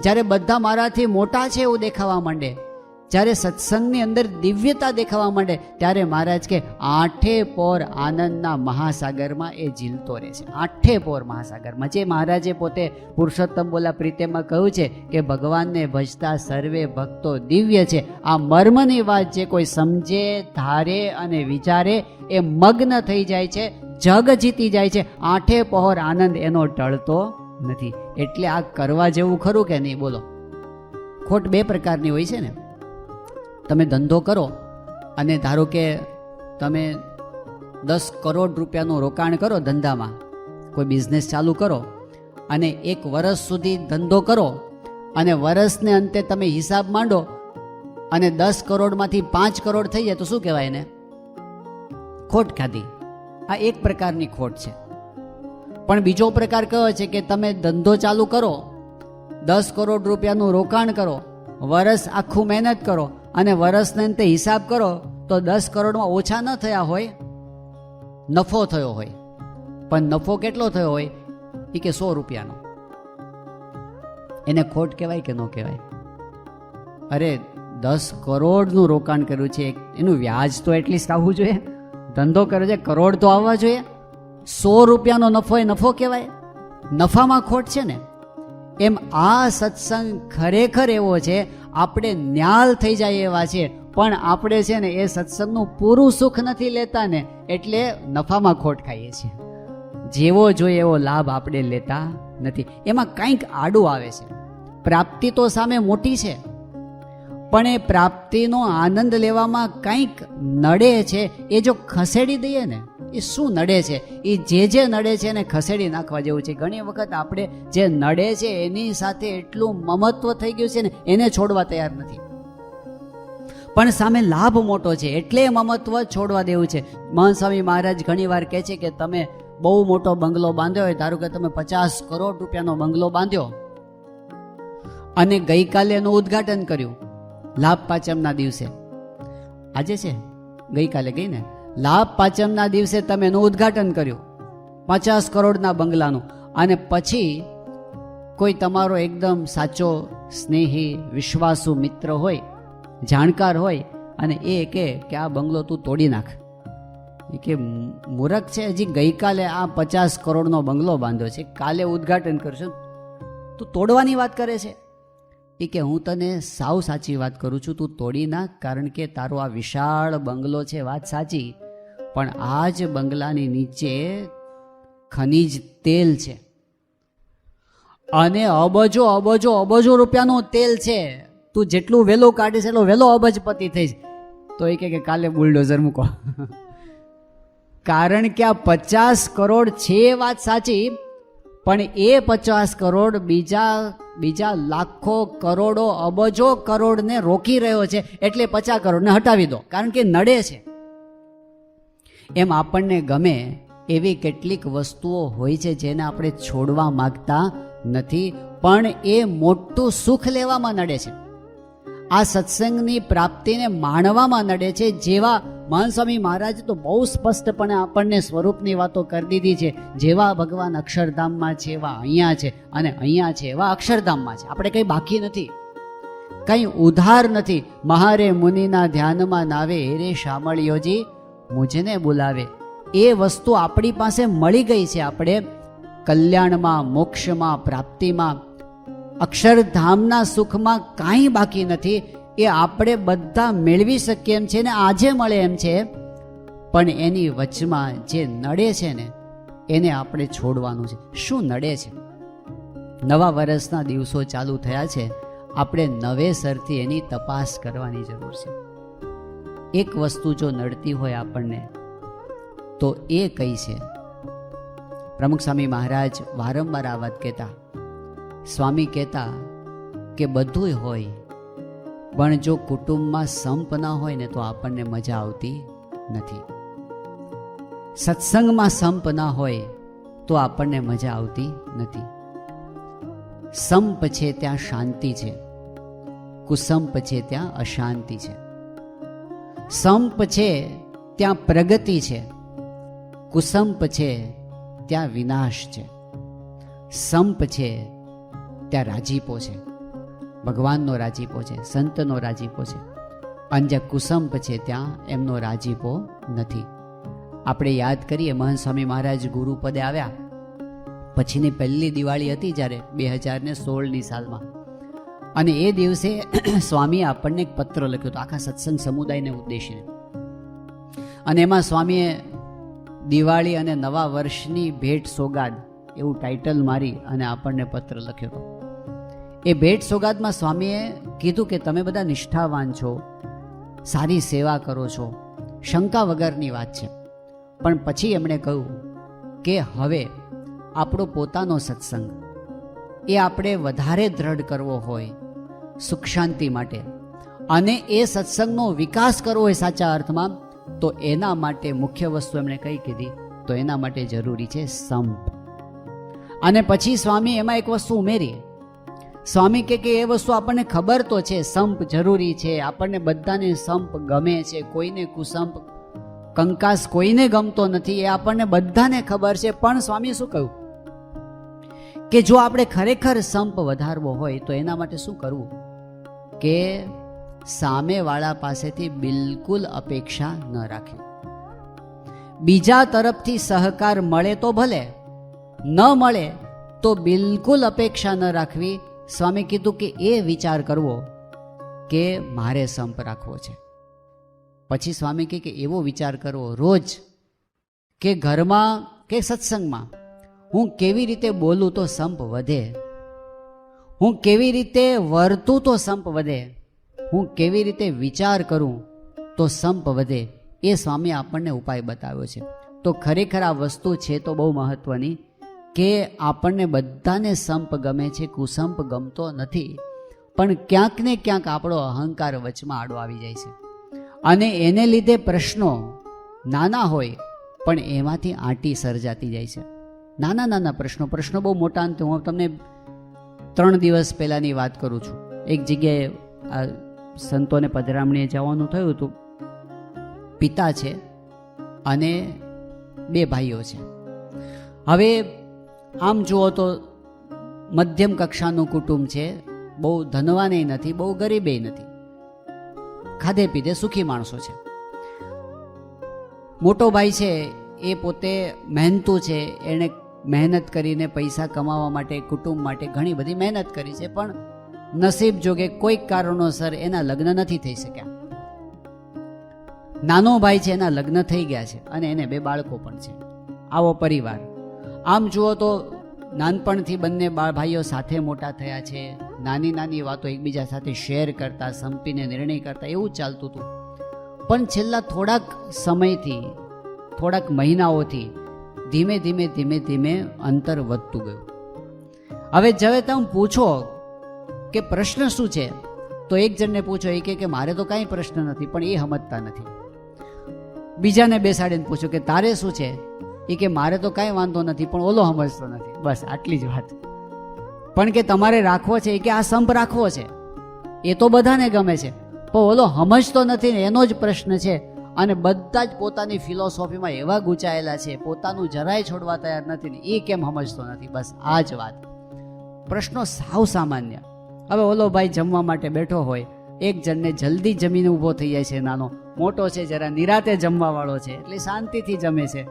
Speaker 1: જ્યારે બધા મારાથી મોટા છે એવું દેખાવા માંડે, જ્યારે સત્સંગની અંદર દિવ્યતા દેખાવા માંડે, ત્યારે મહારાજ કે આઠે પોર આનંદના મહાસાગરમાં એ ઝીલતો રહે છે. આઠે પોર મહાસાગરમાં, જે મહારાજે પોતે પુરુષોત્તમ બોલા પ્રીતેમાં કહ્યું છે કે ભગવાનને ભજતા સર્વે ભક્તો દિવ્ય છે. આ મર્મની વાત જે કોઈ સમજે, ધારે અને વિચારે એ મગ્ન થઈ જાય છે, જગ જીતી જાય છે. આઠે પહોર આનંદ એનો ટળતો નથી. એટલે આ કરવા જેવું ખરું કે નહીં? બોલો. ખોટ બે પ્રકારની હોય છે ને. તમે ધંધો કરો અને ધારો કે તમે 10 કરોડ રૂપિયાનું રોકાણ કરો ધંધામાં, કોઈ બિઝનેસ ચાલુ કરો અને 1 વર્ષ સુધી ધંધો કરો અને વર્ષને અંતે તમે હિસાબ માંડો અને 10 કરોડમાંથી 5 કરોડ થઈ જાય તો શું કહેવાય એને? ખોટ ખાધી. આ એક પ્રકારની ખોટ છે. પણ બીજો પ્રકાર કયો છે કે તમે ધંધો ચાલુ કરો, 10 કરોડ રૂપિયાનું રોકાણ કરો, વર્ષ આખું મહેનત કરો અને વર્ષને અંતે હિસાબ કરો તો 10 કરોડમાં ઓછા ન થયા હોય, નફો થયો હોય. પણ નફો કેટલો થયો હોય એ કે 100 રૂપિયાનો. એને ખોટ કહેવાય કે ન કહેવાય? અરે 10 કરોડનું રોકાણ કર્યું છે, એનું વ્યાજ તો એટલીસ્ટ આવવું જોઈએ. ધંધો કર્યો છે, કરોડ તો આવવા જોઈએ. 100 રૂપિયાનો નફો એ નફો કહેવાય? નફામાં ખોટ છે ને. એમ આ સત્સંગ ખરેખર એવો છે, આપણે ન્યાલ થઈ જાય એવા છે, પણ આપણે છે ને એ સત્સંગનું પૂરું સુખ નથી લેતા ને, એટલે નફામાં ખોટ ખાઈએ છીએ. જેવો જોઈએ એવો લાભ આપણે લેતા નથી. એમાં કંઈક આડું આવે છે. પ્રાપ્તિ તો સામે મોટી છે, પણ એ પ્રાપ્તિનો આનંદ લેવામાં કંઈક નડે છે. એ જો ખસેડી દઈએ ને, એ શું નડે છે? એ જે નડે છે એને ખસેડી નાખવા જેવું છે. ઘણી વખત આપણે જે નડે છે એની સાથે એટલું મમત્વ થઈ ગયું છે ને, એને છોડવા તૈયાર નથી. પણ સામે લાભ મોટો છે એટલે મમત્વ છોડવા દેવું છે. મહંત સ્વામી મહારાજ ઘણી વાર કહે છે કે તમે બહુ મોટો બંગલો બાંધ્યો હોય, ધારો કે તમે 50 કરોડ રૂપિયાનો બંગલો બાંધ્યો અને ગઈકાલે એનું ઉદ્ઘાટન કર્યું, લાભ પાંચમના દિવસે. આજે છે, ગઈકાલે ગઈ ને, લાભ પાંચમના દિવસે તમે એનું ઉદ્ઘાટન કર્યું 50 કરોડના બંગલાનું, અને પછી કોઈ તમારો એકદમ સાચો સ્નેહી વિશ્વાસુ મિત્ર હોય, જાણકાર હોય, અને એ કે આ બંગલો તું તોડી નાખ. એ કે મૂરખ છે, હજી ગઈકાલે આ 50 કરોડનો બંગલો બાંધ્યો છે, કાલે ઉદ્ઘાટન કરશું, તું તોડવાની વાત કરે છે. એ કે હું તને સાવ સાચી વાત કરું છું, તું તોડી નાખ, કારણ કે તારો આ વિશાળ બંગલો છે, વાત સાચી, પણ આ જ બંગલાની નીચે ખનીજ તેલ છે, અને અબજો અબજો અબજો રૂપિયાનું તેલ છે. તું જેટલું વહેલું કાઢીશ એટલો વહેલો અબજપતિ થઈશ. તો એ કે કાલે બુલડોઝર મૂકો. કારણ કે આ 50 કરોડ છે વાત સાચી, પણ એ 50 કરોડ બીજા લાખો કરોડો અબજો કરોડને રોકી રહ્યો છે, એટલે 50 કરોડને હટાવી દો, કારણ કે નડે છે. એમ આપણને ગમે એવી કેટલીક વસ્તુઓ હોય છે જેને આપણે છોડવા માંગતા નથી, પણ એ મોટું સુખ લેવામાં નડે છે. આ સત્સંગની પ્રાપ્તિને માણવામાં નડે છે. જેવા મહંત સ્વામી મહારાજ તો બહુ સ્પષ્ટપણે આપણને સ્વરૂપની વાતો કરી દીધી છે. જેવા ભગવાન અક્ષરધામમાં છે એવા અહીંયા છે, અને અહીંયા છે એવા અક્ષરધામમાં છે. આપણે કંઈ બાકી નથી, કંઈ ઉધાર નથી. મહારે મુનિના ધ્યાનમાં નાવે, હેરે શામળિયોજી મુજને બોલાવે. એ વસ્તુ આપણી પાસે મળી ગઈ છે. આપણે કલ્યાણમાં, મોક્ષમાં, પ્રાપ્તિમાં, અક્ષરધામના સુખમાં કાંઈ બાકી નથી. એ આપણે બધા મેળવી શકીએ એમ છે ને આજે મળે એમ છે, પણ એની વચમાં જે નડે છે ને એને આપણે છોડવાનું છે. શું નડે છે? નવા વર્ષના દિવસો ચાલુ થયા છે, આપણે નવેસરથી એની તપાસ કરવાની જરૂર છે. એક વસ્તુ જો નડતી હોય આપણને તો એ કઈ છે? પ્રમુખ સ્વામી મહારાજ વારંવાર આ વાત કહેતા. સ્વામી કહેતા કે બધુંય હોય, પણ જો કુટુંબમાં સંપ ના હોય ને તો આપણને મજા આવતી નથી. સત્સંગમાં સંપ ના હોય તો આપણને મજા આવતી નથી. સંપ છે ત્યાં શાંતિ છે, કુસંપ છે ત્યાં અશાંતિ છે. સંપ છે ત્યાં પ્રગતિ છે, કુસંપ છે ત્યાં વિનાશ છે. સંપ છે ત્યાં રાજીપો છે, ભગવાનનો રાજીપો છે, સંતનો રાજીપો છે, અને જ્યાં કુસંપ છે ત્યાં એમનો રાજીપો નથી. આપણે યાદ કરીએ, મહંત સ્વામી મહારાજ ગુરુપદે આવ્યા પછીની પહેલી દિવાળી હતી જ્યારે 2016ની સાલમાં, અને એ દિવસે સ્વામીએ આપણને એક પત્ર લખ્યો હતો આખા સત્સંગ સમુદાયને ઉદ્દેશીને. અને એમાં સ્વામીએ દિવાળી અને નવા વર્ષની ભેટ સોગાદ એવું ટાઇટલ મારી અને આપણને પત્ર લખ્યો હતો. એ ભેટ સોગાદમાં સ્વામીએ કીધું કે તમે બધા નિષ્ઠાવાન છો, સારી સેવા કરો છો, શંકા વગરની વાત છે. પણ પછી એમણે કહ્યું કે હવે આપણો પોતાનો સત્સંગ એ આપણે વધારે દ્રઢ કરવો હોય સુખ શાંતિ માટે, અને એ સત્સંગનો વિકાસ કરવો હોય સાચા અર્થમાં, તો એના માટે મુખ્ય વસ્તુ એમણે કઈ કીધી? તો એના માટે જરૂરી છે સંપ. અને પછી સ્વામી એમાં એક વસ્તુ ઉમેરી, સ્વામી કે એ વસ્તુ આપણને ખબર તો છે, સંપ જરૂરી છે, આપણને બધાને સંપ ગમે છે, કોઈને કુસંપ કંકાસ કોઈને ગમતો નથી, એ આપણને બધાને ખબર છે. પણ સ્વામી શું કહ્યું કે જો આપણે ખરેખર સંપ વધારવો હોય તો એના માટે શું કરવું કે સામેવાળા પાસેથી બિલકુલ અપેક્ષા ન રાખવી. બીજા તરફથી સહકાર મળે તો ભલે, ન મળે તો બિલકુલ અપેક્ષા ન રાખવી. સ્વામી કીધું કે એ વિચાર કરવો કે મારે સંપ રાખવો છે. પછી સ્વામી કહે કે એવો વિચાર કરવો રોજ કે ઘરમાં કે સત્સંગમાં હું કેવી રીતે બોલું તો સંપ વધે, હું કેવી રીતે વર્તું તો સંપ વધે, હું કેવી રીતે વિચાર કરું તો સંપ વધે. એ સ્વામી આપણને ઉપાય બતાવ્યો છે. તો ખરેખર આ વસ્તુ છે તો બહુ મહત્વની કે આપણને બધાને સંપ ગમે છે, કુસંપ ગમતો નથી. પણ ક્યાંક ને ક્યાંક આપણો અહંકાર વચમાં આડો આવી જાય છે અને એને લીધે પ્રશ્નો નાના હોય પણ એમાંથી આંટી સર્જાતી જાય છે. નાના નાના પ્રશ્નો બહુ મોટા અંતે. હું તમને 3 દિવસ પહેલાંની વાત કરું છું. એક જગ્યાએ આ સંતોને પધરામણીએ જવાનું થયું હતું. પિતા છે અને 2 ભાઈઓ છે. હવે આમ જુઓ તો મધ્યમ કક્ષાનું કુટુંબ છે, બહુ ધનવાને નથી, બહુ ગરીબે નથી, ખાધે પીધે સુખી માણસો છે. મોટો ભાઈ છે એ પોતે મહેનતુ છે, એણે મહેનત કરીને પૈસા કમાવા માટે કુટુંબ માટે ઘણી બધી મહેનત કરી છે, પણ નસીબ જોગે કોઈક કારણોસર એના લગ્ન નથી થઈ શક્યા. નાનો ભાઈ છે એના લગ્ન થઈ ગયા છે અને એને 2 બાળકો પણ છે. આવો પરિવાર. આમ જુઓ તો નાનપણથી બંને ભાઈઓ સાથે મોટા થયા છે, નાની નાની વાતો એકબીજા સાથે શેર કરતા, સંપીને નિર્ણય કરતા, એવું ચાલતું હતું. પણ છેલ્લા થોડાક સમયથી, થોડાક મહિનાઓથી ધીમે ધીમે ધીમે ધીમે અંતર વધતું ગયું. હવે તમે પૂછો કે પ્રશ્ન શું છે, તો એક જણને પૂછો, એ કે મારે તો કાંઈ પ્રશ્ન નથી, પણ એ સમજતા નથી. બીજાને બેસાડીને પૂછો કે તારે શું છે, એ કે મારે તો કાંઈ વાંધો નથી, પણ ઓલો સમજતો નથી. બસ આટલી જ વાત. પણ કે તમારે રાખવો છે, કે આ સંપ રાખવો છે, એ તો બધાને ગમે છે, પણ ઓલો સમજતો નથી ને એનો જ પ્રશ્ન છે. અને બધા જ પોતાની ફિલોસોફીમાં એવા ગૂંચાયેલા છે, પોતાનું જરાય છોડવા તૈયાર નથી ને એ કેમ સમજતો નથી. બસ આ જ વાત. પ્રશ્નો સાવ સામાન્ય. હવે ઓલો ભાઈ જમવા માટે બેઠો હોય, એક જણને જલ્દી જમીને ઊભો થઈ જાય છે, નાનો. મોટો છે જરા નિરાતે જમવા વાળો છે, એટલે શાંતિથી જમે છે.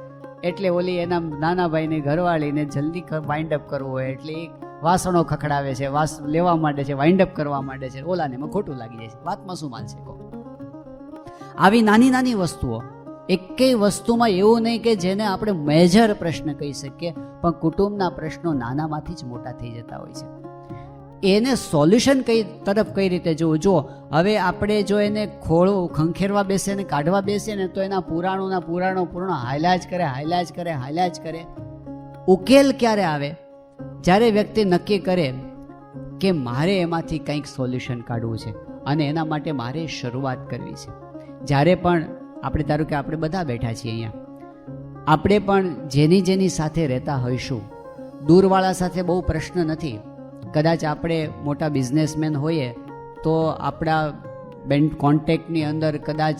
Speaker 1: એટલે ઓલી એના નાના ભાઈને ઘરવાળીને જલ્દી વાઇન્ડ અપ કરવું હોય એટલે એ વાસણો ખખડાવે છે, લેવા માંડે છે, વાઇન્ડ અપ કરવા માંડે છે. ઓલાને એમાં ખોટું લાગી જાય છે. વાતમાં શું માનશે કહો? આવી નાની નાની વસ્તુઓ, એકેય વસ્તુમાં એવું નહીં કે જેને આપણે મેજર પ્રશ્ન કહી શકીએ, પણ કુટુંબના પ્રશ્નો નાનામાંથી જ મોટા થઈ જતા હોય છે. એને સોલ્યુશન કઈ રીતે જોવું? જો હવે આપણે જો એને ખંખેરવા બેસીએ ને કાઢવા બેસીએ ને તો એના પુરાણો હાલ્યા જ કરે. ઉકેલ ક્યારે આવે? જ્યારે વ્યક્તિ નક્કી કરે કે મારે એમાંથી કંઈક સોલ્યુશન કાઢવું છે અને એના માટે મારે શરૂઆત કરવી છે. જ્યારે પણ આપણે ધારો કે આપણે બધા બેઠા છીએ અહીંયા, આપણે પણ જેની સાથે રહેતા હોઈશું, દૂરવાળા સાથે બહુ પ્રશ્ન નથી. કદાચ આપણે મોટા બિઝનેસમેન હોઈએ તો આપણા કોન્ટેક્ટની અંદર કદાચ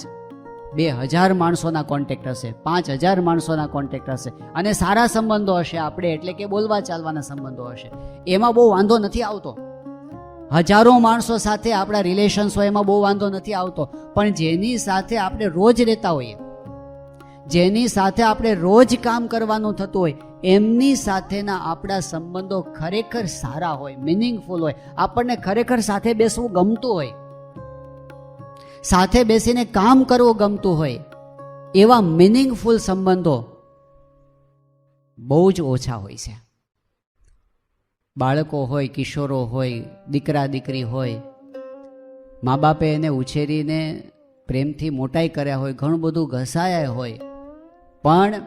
Speaker 1: 2000 માણસોના કોન્ટેક્ટ હશે, 5000 માણસોના કોન્ટેક્ટ હશે અને સારા સંબંધો હશે આપણે, એટલે કે બોલવા ચાલવાના સંબંધો હશે. એમાં બહુ વાંધો નથી આવતો. હજારો માણસો સાથે આપણા રિલેશન્સ હોય એમાં બહુ વાંધો નથી આવતો. પણ જેની સાથે આપણે રોજ રહેતા હોઈએ, જેની સાથે આપણે રોજ કામ કરવાનું થતું હોય, એમની સાથેના આપણા સંબંધો ખરેખર સારા હોય, મિનિંગફુલ હોય, આપણને ખરેખર સાથે બેસવું ગમતું હોય, સાથે બેસીને કામ કરવું ગમતું હોય, એવા મિનિંગફુલ સંબંધો બહુ જ ઓછા હોય છે. બાળકો હોય, કિશોરો હોય, દીકરા દીકરી હોય, મા બાપે એને ઉછેરીને પ્રેમથી મોટાઈ કર્યા હોય, ઘણું બધું ઘસાયા હોય, પણ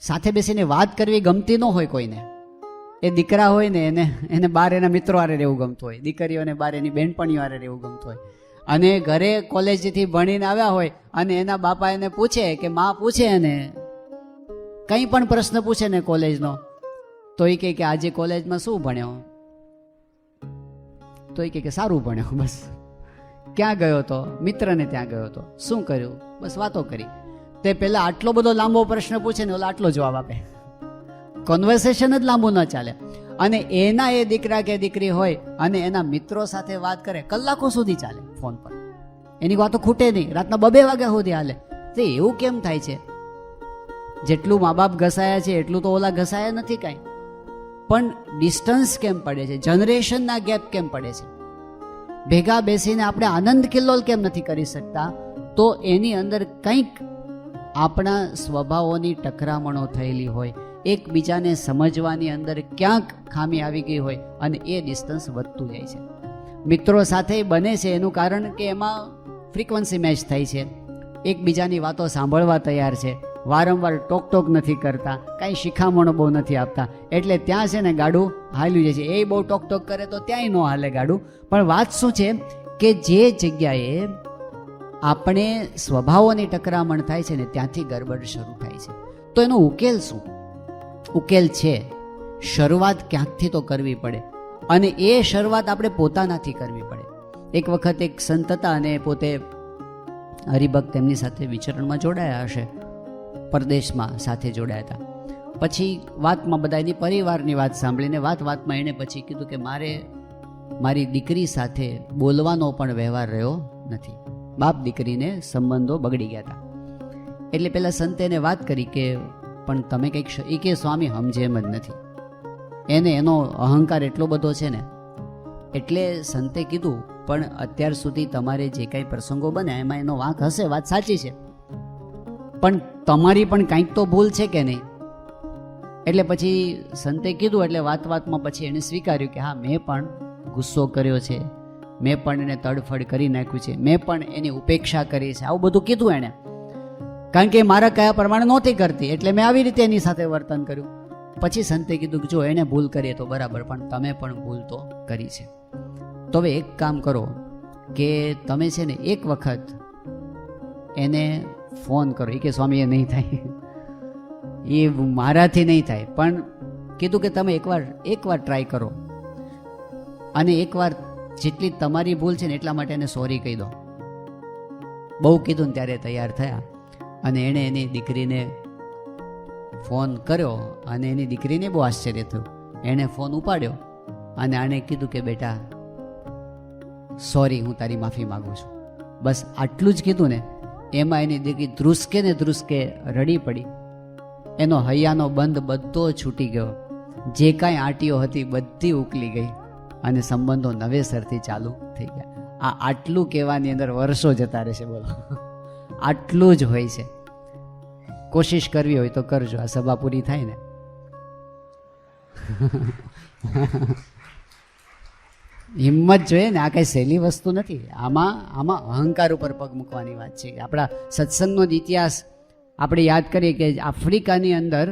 Speaker 1: સાથે બેસીને વાત કરવી ગમતી ન હોય કોઈને. એ દીકરા હોય ને એને બહાર એના મિત્રો હારે રહેવું ગમતું હોય, દીકરીઓને બહાર એની બહેનપણીઓ હારે રહેવું ગમતું હોય. અને ઘરે કોલેજથી ભણીને આવ્યા હોય અને એના બાપા એને પૂછે કે માં પૂછે એને કંઈ પણ પ્રશ્ન પૂછે ને કોલેજનો, તો એ કહે કે આજે કોલેજમાં શું ભણ્યો, તો એ કે સારું ભણ્યો. બસ. ક્યાં ગયો હતો? મિત્રને ત્યાં ગયો હતો. શું કર્યું? બસ વાતો કરી. તે પહેલા આટલો બધો લાંબો પ્રશ્ન પૂછે ને ઓલા આટલો જવાબ આપે. કન્વર્સેશન જ લાંબુ ન ચાલે. અને એના એ દીકરા કે દીકરી હોય અને એના મિત્રો સાથે વાત કરે, કલાકો સુધી ચાલે ફોન પર. એની વાતો ખૂટે નહીં, રાતના 2 વાગ્યા સુધી હાલે. તો એવું કેમ થાય છે? જેટલું મા બાપ ઘસાયા છે એટલું તો ઓલા ઘસાયા નથી કાંઈ. પણ ડિસ્ટન્સ કેમ પડે છે? જનરેશનના ગેપ કેમ પડે છે? ભેગા બેસીને આપણે આનંદ કિલ્લોલ કેમ નથી કરી શકતા? તો એની અંદર કંઈક આપણા સ્વભાવોની ટકરામણો થયેલી હોય, એકબીજાને સમજવાની અંદર ક્યાંક ખામી આવી ગઈ હોય અને એ ડિસ્ટન્સ વધતું જાય છે. મિત્રો સાથે બને છે એનું કારણ કે એમાં ફ્રીક્વન્સી મેચ થાય છે, એકબીજાની વાતો સાંભળવા તૈયાર છે, વારંવાર ટોક નથી કરતા, કાંઈ શિખામણો બહુ નથી આપતા, એટલે ત્યાં છે ને ગાડું હાલ્યું જાય છે. એ બહુ ટોક કરે તો ત્યાંય ન હાલે ગાડું. પણ વાત શું છે કે જે જગ્યાએ આપણે સ્વભાવોની ટકરામણ થાય છે ને ત્યાંથી ગરબડ શરૂ થાય છે. તો એનો ઉકેલ શું? ઉકેલ છે શરૂઆત ક્યાંકથી તો કરવી પડે, અને એ શરૂઆત આપણે પોતાનાથી કરવી પડે. એક વખત એક સંત હતા અને પોતે હરિભક્ત તેમની સાથે વિચરણમાં જોડાયા હશે, પરદેશમાં સાથે જોડાયા હતા. પછી વાતમાં બધા એની પરિવારની વાત સાંભળીને વાતમાં એણે પછી કીધું કે મારી દીકરી સાથે બોલવાનો પણ વ્યવહાર રહ્યો નથી. બાપ દીકરીને સંબંધો બગડી ગયા હતા. એટલે પેલા સંતે એને વાત કરી કે પણ તમે કંઈક, એ કે સ્વામી સમજે એમ જ નથી, એને એનો અહંકાર એટલો બધો છે ને. એટલે સંતે કીધું પણ અત્યાર સુધી તમારે જે કાંઈ પ્રસંગો બન્યા એમાં એનો વાંક હશે, વાત સાચી છે, પણ તમારી પણ કાંઈક તો ભૂલ છે કે નહીં? એટલે પછી સંતે કીધું એટલે વાતમાં પછી એને સ્વીકાર્યું કે હા, મેં પણ ગુસ્સો કર્યો છે, મેં પણ એને તડફડ કરી નાખ્યું છે, મેં પણ એની ઉપેક્ષા કરી છે, આવું બધું કીધું એણે. કારણ કે મારા કયા પ્રમાણે નહોતી કરતી એટલે મેં આવી રીતે એની સાથે વર્તન કર્યું. પછી સંતે કીધું કે જો એને ભૂલ કરીએ તો બરાબર, પણ તમે પણ ભૂલ તો કરી છે. તો હવે એક કામ કરો કે તમે છે ને એક વખત એને ફોન કરો. એ કે સ્વામી એ નહીં થાય, એ મારાથી નહીં થાય, પણ કીધું કે તમે એકવાર ટ્રાય કરો અને એકવાર જેટલી તમારી ભૂલ છે ને એટલા માટે એને સોરી કહી દો. બહુ કીધું ને ત્યારે તૈયાર થયા અને એણે એની દીકરીને ફોન કર્યો અને એની દીકરીને બહુ આશ્ચર્ય થયું. એણે ફોન ઉપાડ્યો અને આણે કીધું કે બેટા સોરી, હું તારી માફી માગું છું. બસ આટલું જ કીધું ને એમાં એની દીકરી ધ્રુસકે રડી પડી. એનો હૈયાનો બંધ બધો છૂટી ગયો, જે કાંઈ આંટીઓ હતી બધી ઉકલી ગઈ અને સંબંધો નવેસરથી ચાલુ થઈ ગયા. આટલું કહેવાની અંદર વર્ષો જતા રહેશે. બોલો, આટલું જ હોય છે. કોશિશ કરવી હોય તો કરજો, આ સભા પૂરી થાય ને. હિંમત જોઈએ ને, આ કઈ સહેલી વસ્તુ નથી. આમાં અહંકાર ઉપર પગ મૂકવાની વાત છે. આપણા સત્સંગનો જ ઇતિહાસ આપણે યાદ કરીએ કે આફ્રિકાની અંદર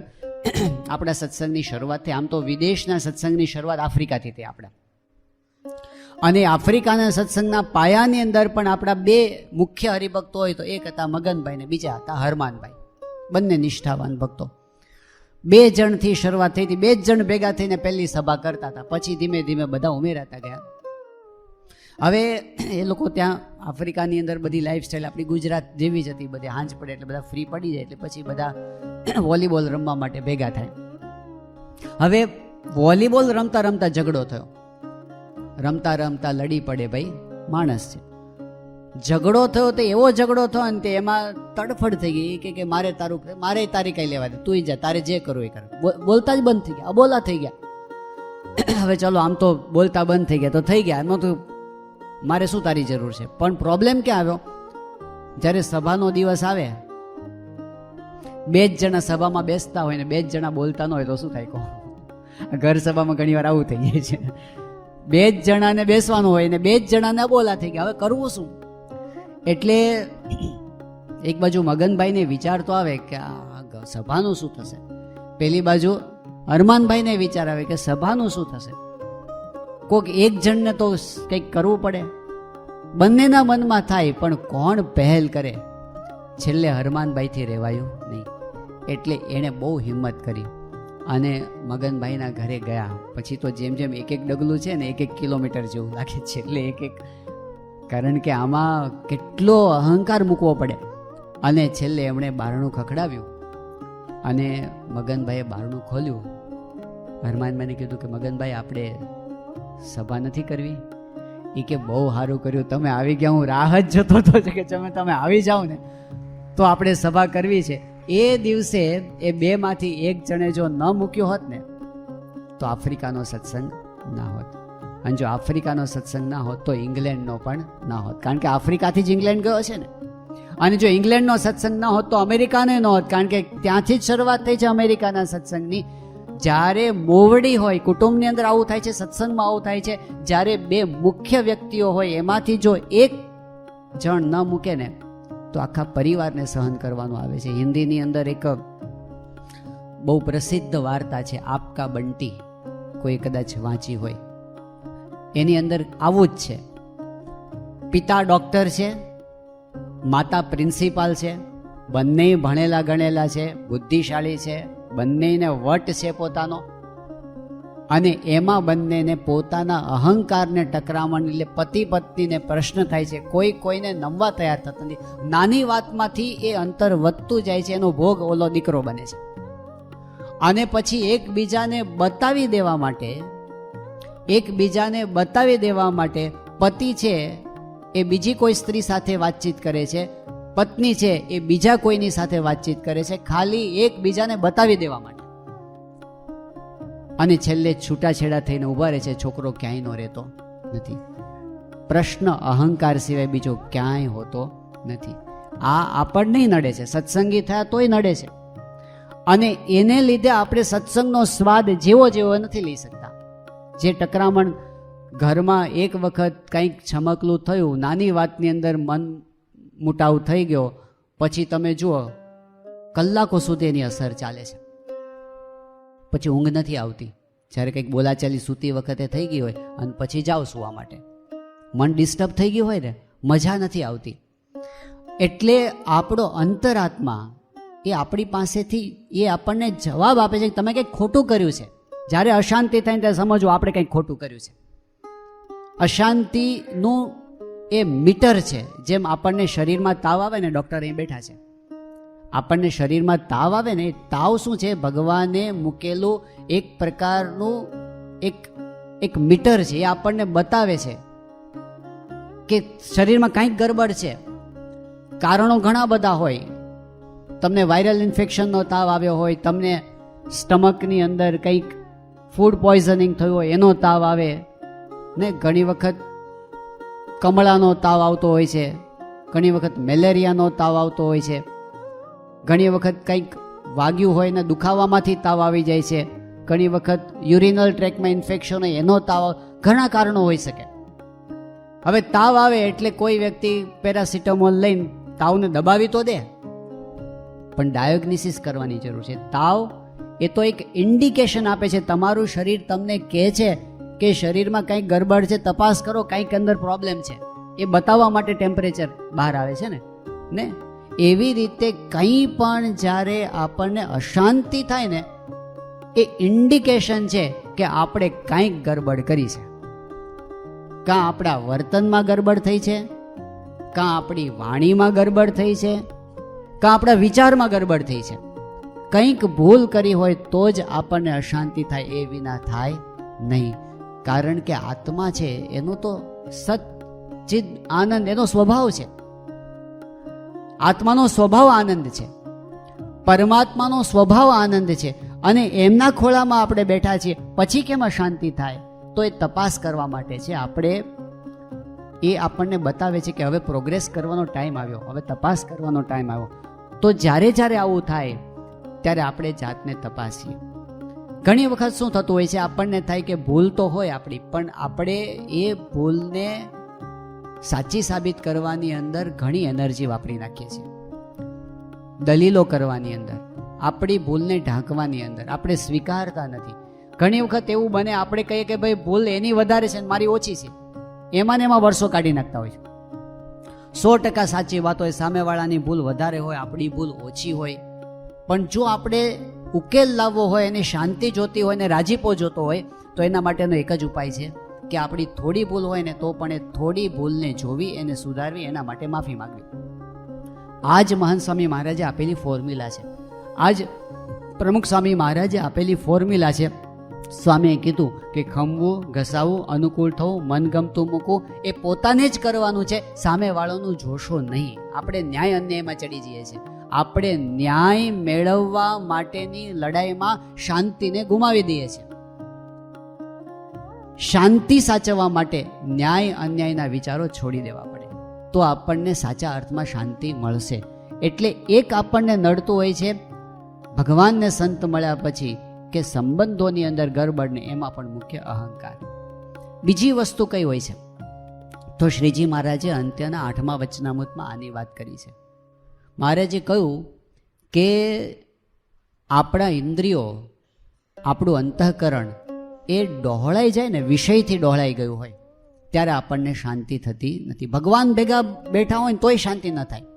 Speaker 1: આપણા સત્સંગની શરૂઆત થઈ. આમ તો વિદેશના સત્સંગની શરૂઆત આફ્રિકાથી થઈ આપણા, અને આફ્રિકાના સત્સંગના પાયાની અંદર પણ આપણા 2 મુખ્ય હરિભક્તો હોય તો એક હતા મગનભાઈ ને બીજા હતા હરમાનભાઈ, બંને નિષ્ઠાવાન ભક્તો. 2 જણથી શરૂઆત થઈ હતી. 2 જણ ભેગા થઈને પહેલી સભા કરતા હતા, પછી ધીમે ધીમે બધા ઉમેરાતા ગયા. હવે એ લોકો ત્યાં આફ્રિકાની અંદર બધી લાઈફસ્ટાઈલ આપણી ગુજરાત જેવી જ હતી. બધી હાંજ પડે એટલે બધા ફ્રી પડી જાય એટલે પછી બધા વોલીબોલ રમવા માટે ભેગા થાય. હવે વોલીબોલ રમતા રમતા ઝઘડો થયો. રમતા રમતા લડી પડે ભાઈ, માણસ છે. ઝઘડો થયો તો એવો ઝઘડો થયો ને એમાં તડફડ થઈ ગઈ કે મારે તારી કઈ લેવા દે, તું જા, તારે જે કરવું એ કર. બોલતા જ બંધ થઈ ગયા, અબોલા થઈ ગયા. હવે ચલો આમ તો બોલતા બંધ થઈ ગયા તો થઈ ગયા, એમાં તો મારે શું તારી જરૂર છે. પણ પ્રોબ્લેમ ક્યાં આવ્યો? જ્યારે સભાનો દિવસ આવે, 2 જ જણા સભામાં બેસતા હોય ને 2 જ જણા બોલતા ન હોય તો શું થાય કહો? ઘર સભામાં ઘણી વાર આવું થઈ જાય છે. 2 જ જણાને બેસવાનું હોય ને 2 જ જણાને અબોલા થઈ ગયા. હવે કરવું શું? એટલે એક બાજુ મગનભાઈને વિચાર તો આવે કે આ સભાનું શું થશે, પેલી બાજુ હરમાનભાઈને વિચાર આવે કે સભાનું શું થશે. કોઈક એક જણને તો કંઈક કરવું પડે. બંનેના મનમાં થાય પણ કોણ પહેલ કરે? છેલ્લે હરમાનભાઈથી રહેવાયું નહીં. એટલે એણે બહુ હિંમત કરી અને મગનભાઈના ઘરે ગયા પછી તો જેમ જેમ એક એક ડગલું છે ને 1 કિલોમીટર જેવું લાગે છે, એટલે કારણ કે આમાં કેટલો અહંકાર મૂકવો પડે. અને છેલ્લે એમણે બારણું ખખડાવ્યું અને મગનભાઈએ બારણું ખોલ્યું. હરમાનભાઈને કીધું કે મગનભાઈ આપણે સભા નથી કરવી? એ કે બહુ સારું કર્યું તમે આવી ગયા, હું રાહ જ જતો હતો કે તમે આવી જાઓ ને તો આપણે સભા કરવી છે. એ દિવસે એ બેમાંથી એક જણે જો ન મૂક્યો હોત ને તો આફ્રિકાનો સત્સંગ ના હોત. અને જો આફ્રિકાનો સત્સંગ ના હોત તો ઇંગ્લેન્ડનો પણ ના હોત, કારણ કે આફ્રિકાથી જ ઇંગ્લેન્ડ ગયો છે ને. અને જો ઇંગ્લેન્ડનો સત્સંગ ના હોત તો અમેરિકાને ન હોત, કારણ કે ત્યાંથી જ શરૂઆત થઈ છે અમેરિકાના સત્સંગની. જ્યારે મોવડી હોય કુટુંબની અંદર આવું થાય છે, સત્સંગમાં આવું થાય છે. જ્યારે બે મુખ્ય વ્યક્તિઓ હોય એમાંથી જો એક જણ ન મૂકે ને તો આખા પરિવારને સહન કરવાનું આવે છે. હિન્દીની અંદર એક બહુ પ્રસિદ્ધ વાર્તા છે આપકા બંટી, કોઈ કદાચ વાંચી હોય. એની અંદર આવું જ છે. પિતા ડૉક્ટર છે, માતા પ્રિન્સિપાલ છે, બંને ભણેલા ગણેલા છે, બુદ્ધિશાળી છે, બંનેને વટ છે પોતાનો. અને એમાં બંનેને પોતાના અહંકારને ટકરામણ, એટલે પતિ પત્નીને પ્રશ્ન થાય છે. કોઈને નમવા તૈયાર થતા નથી. નાની વાતમાંથી એ અંતર વધતું જાય છે, એનો ભોગ ઓલો દીકરો બને છે. અને પછી એકબીજાને બતાવી દેવા માટે પતિ છે એ બીજી કોઈ સ્ત્રી સાથે વાતચીત કરે છે, પત્ની છે એ બીજા કોઈની સાથે વાતચીત કરે છે, ખાલી એકબીજાને બતાવી દેવા માટે. અને છેલ્લે છૂટાછેડા થઈને ઊભા રહે છે. છોકરો ક્યાંય નો રહેતો નથી. પ્રશ્ન અહંકાર સિવાય બીજો ક્યાંય હોતો નથી. આ આપણને નડે છે, સત્સંગી થયા તોય નડે છે. અને એને લીધે આપણે સત્સંગનો સ્વાદ જેવો નથી લઈ શકતા. જે ટકરામણ ઘરમાં એક વખત કંઈક છમકલું થયું, નાની વાતની અંદર મન મુટાવ થઈ ગયો, પછી તમે જુઓ કલાકો સુધી એની અસર ચાલે છે. પછી ઊંઘ નથી આવતી. જ્યારે કંઈક બોલાચાલી સૂતી વખતે થઈ ગઈ હોય અને પછી જાઓ સુવા માટે, મન ડિસ્ટર્બ થઈ ગયું હોય ને, મજા નથી આવતી. એટલે આપણો અંતરાત્મા એ આપણી પાસેથી એ આપણને જવાબ આપે છે કે તમે કંઈક ખોટું કર્યું છે. જ્યારે અશાંતિ થાય ત્યારે સમજવું આપણે કંઈક ખોટું કર્યું છે. અશાંતિનું એ મીટર છે. જેમ આપણને શરીરમાં તાવ આવે ને, ડૉક્ટર અહીં બેઠા છે, આપણને શરીરમાં તાવ આવે ને, એ તાવ શું છે? ભગવાને મૂકેલું એક પ્રકારનું એક મીટર છે. એ આપણને બતાવે છે કે શરીરમાં કંઈક ગરબડ છે. કારણો ઘણા બધા હોય. તમને વાયરલ ઇન્ફેક્શનનો તાવ આવ્યો હોય, તમને સ્ટમકની અંદર કંઈક ફૂડ પોઈઝનિંગ થયું હોય એનો તાવ આવે ને, ઘણી વખત કમળાનો તાવ આવતો હોય છે, ઘણી વખત મેલેરિયાનો તાવ આવતો હોય છે, ઘણી વખત કંઈક વાગ્યું હોય ને દુખાવામાંથી તાવ આવી જાય છે, ઘણી વખત યુરિનલ ટ્રેકમાં ઇન્ફેક્શન હોય એનો તાવ, ઘણા કારણો હોઈ શકે. હવે તાવ આવે એટલે કોઈ વ્યક્તિ પેરાસિટામોલ લઈને તાવને દબાવી તો દે, પણ ડાયગ્નોસિસ કરવાની જરૂર છે. તાવ એ તો એક ઇન્ડિકેશન આપે છે. તમારું શરીર તમને કહે છે કે શરીરમાં કંઈક ગરબડ છે, તપાસ કરો, કંઈક અંદર પ્રોબ્લેમ છે. એ બતાવવા માટે ટેમ્પરેચર બહાર આવે છે ને. એવી રીતે કંઈ પણ જ્યારે આપણને અશાંતિ થાય ને, એ ઇન્ડિકેશન છે કે આપણે કંઈક ગરબડ કરી છે. કાં આપણા વર્તનમાં ગરબડ થઈ છે, કાં આપણી વાણીમાં ગરબડ થઈ છે, કાં આપણા વિચારમાં ગરબડ થઈ છે. કંઈક ભૂલ કરી હોય તો જ આપણને અશાંતિ થાય, એ વિના થાય નહીં. કારણ કે આત્મા છે એનો તો સચ્ચિદ આનંદ એનો સ્વભાવ છે. આત્માનો સ્વભાવ આનંદ છે, પરમાત્માનો સ્વભાવ આનંદ છે. અને એમના ખોળામાં આપણે બેઠા છીએ. પછી કેમ અશાંતિ થાય? તો એ તપાસ કરવા માટે છે. એ આપણને બતાવે છે કે હવે પ્રોગ્રેસ કરવાનો ટાઈમ આવ્યો, હવે તપાસ કરવાનો ટાઈમ આવ્યો. તો જ્યારે આવું થાય ત્યારે આપણે જાતને તપાસીએ. ઘણી વખત શું થતું હોય છે, આપણને થાય કે ભૂલ તો હોય આપણી, પણ આપણે એ ભૂલને સાચી સાબિત કરવાની અંદર ઘણી એનર્જી વાપરી નાખીએ છીએ. દલીલો કરવાની અંદર, આપણી ભૂલને ઢાંકવાની અંદર આપણે સ્વીકારતા નથી. ઘણી વખત એવું બને, આપણે કહીએ કે ભાઈ ભૂલ એની વધારે છે ને મારી ઓછી છે, એમાં ને એમાં વર્ષો કાઢી નાખતા હોય છે. 100% સાચી વાત હોય, સામેવાળાની ભૂલ વધારે હોય, આપણી ભૂલ ઓછી હોય. પણ જો આપણે ઉકેલ લાવવો હોય, એને શાંતિ જોતી હોય ને રાજીપો જોતો હોય, તો એના માટેનો એક જ ઉપાય છે કે આપણી થોડી ભૂલ હોય ને તો પણ એ થોડી ભૂલને જોવી, એને સુધારવી, એના માટે માફી માંગવી. આ જ મહંત સ્વામી મહારાજે આપેલી ફોર્મ્યુલા છે. આજ પ્રમુખ સ્વામી મહારાજે આપેલી ફોર્મ્યુલા છે. સ્વામીએ કીધું કે ખમવું, ઘસાવવું, અનુકૂળ થવું, મનગમતું મૂકવું એ પોતાને જ કરવાનું છે, સામેવાળાનું જોશો નહીં. આપણે ન્યાય અન્યાયમાં ચડી જઈએ છીએ. આપણે ન્યાય મેળવવા માટેની લડાઈમાં શાંતિને ગુમાવી દઈએ છીએ. શાંતિ સાચવવા માટે ન્યાય અન્યાયના વિચારો છોડી દેવા પડે, તો આપણને સાચા અર્થમાં શાંતિ મળશે. એટલે એક આપણને નડતું હોય છે ભગવાનને સંત મળ્યા પછી કે સંબંધોની અંદર ગરબડને, એમાં પણ મુખ્ય અહંકાર. બીજી વસ્તુ કઈ હોય છે? તો શ્રીજી મહારાજે અંત્યના 8મા વચનામૃતમાં આની વાત કરી છે. મહારાજે કહ્યું કે આપણા ઇન્દ્રિયો, આપણું અંતઃકરણ એ ડહોળાઈ જાય ને, વિષયથી ડહોળાઈ ગયું હોય ત્યારે આપણને શાંતિ થતી નથી. ભગવાન ભેગા બેઠા હોય ને તોય શાંતિ ન થાય.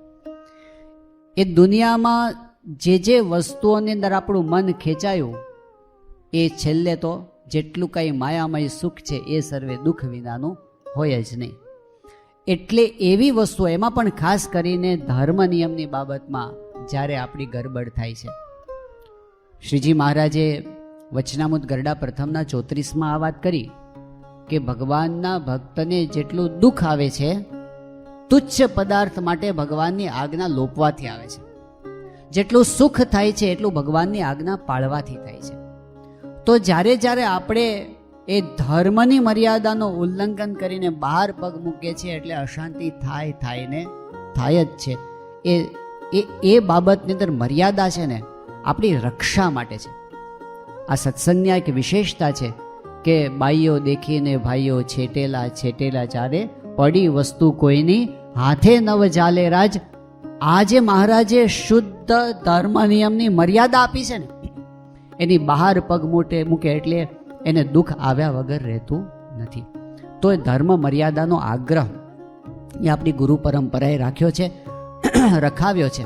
Speaker 1: એ દુનિયામાં જે વસ્તુઓની અંદર આપણું મન ખેંચાયું એ છેલ્લે તો જેટલું કંઈ માયામય સુખ છે એ સર્વે દુઃખ વિનાનું હોય જ નહીં. એટલે એવી વસ્તુઓ, એમાં પણ ખાસ કરીને ધર્મ નિયમની બાબતમાં જ્યારે આપણી ગરબડ થાય છે. શ્રીજી મહારાજે વચનામૃત ગરડા પ્રથમના 34માં આ વાત કરી કે ભગવાનના ભક્તને જેટલું દુઃખ આવે છે, તુચ્છ પદાર્થ માટે ભગવાનની આજ્ઞા લોપવાથી આવે છે. જેટલું સુખ થાય છે એટલું ભગવાનની આજ્ઞા પાળવાથી થાય છે. તો જ્યારે જ્યારે આપણે એ ધર્મની મર્યાદાનો ઉલ્લંઘન કરીને બહાર પગ મૂકીએ છીએ એટલે અશાંતિ થાય ને થાય જ છે. એ બાબતની અંદર મર્યાદા છે ને આપણી રક્ષા માટે છે. આ સત્સંગની એક વિશેષતા છે કે બાઈઓ દેખીને ભાઈઓ છેટેલા ચારે, પડી વસ્તુ કોઈની હાથે નવ જાલે રાજ. આજે મહારાજે શુદ્ધ ધર્મ નિયમની મર્યાદા આપી છે ને, એની બહાર પગ મૂકે એટલે એને દુઃખ આવ્યા વગર રહેતું નથી. તો એ ધર્મ મર્યાદાનો આગ્રહ એ આપણી ગુરુ પરંપરાએ રાખ્યો છે, રખાવ્યો છે.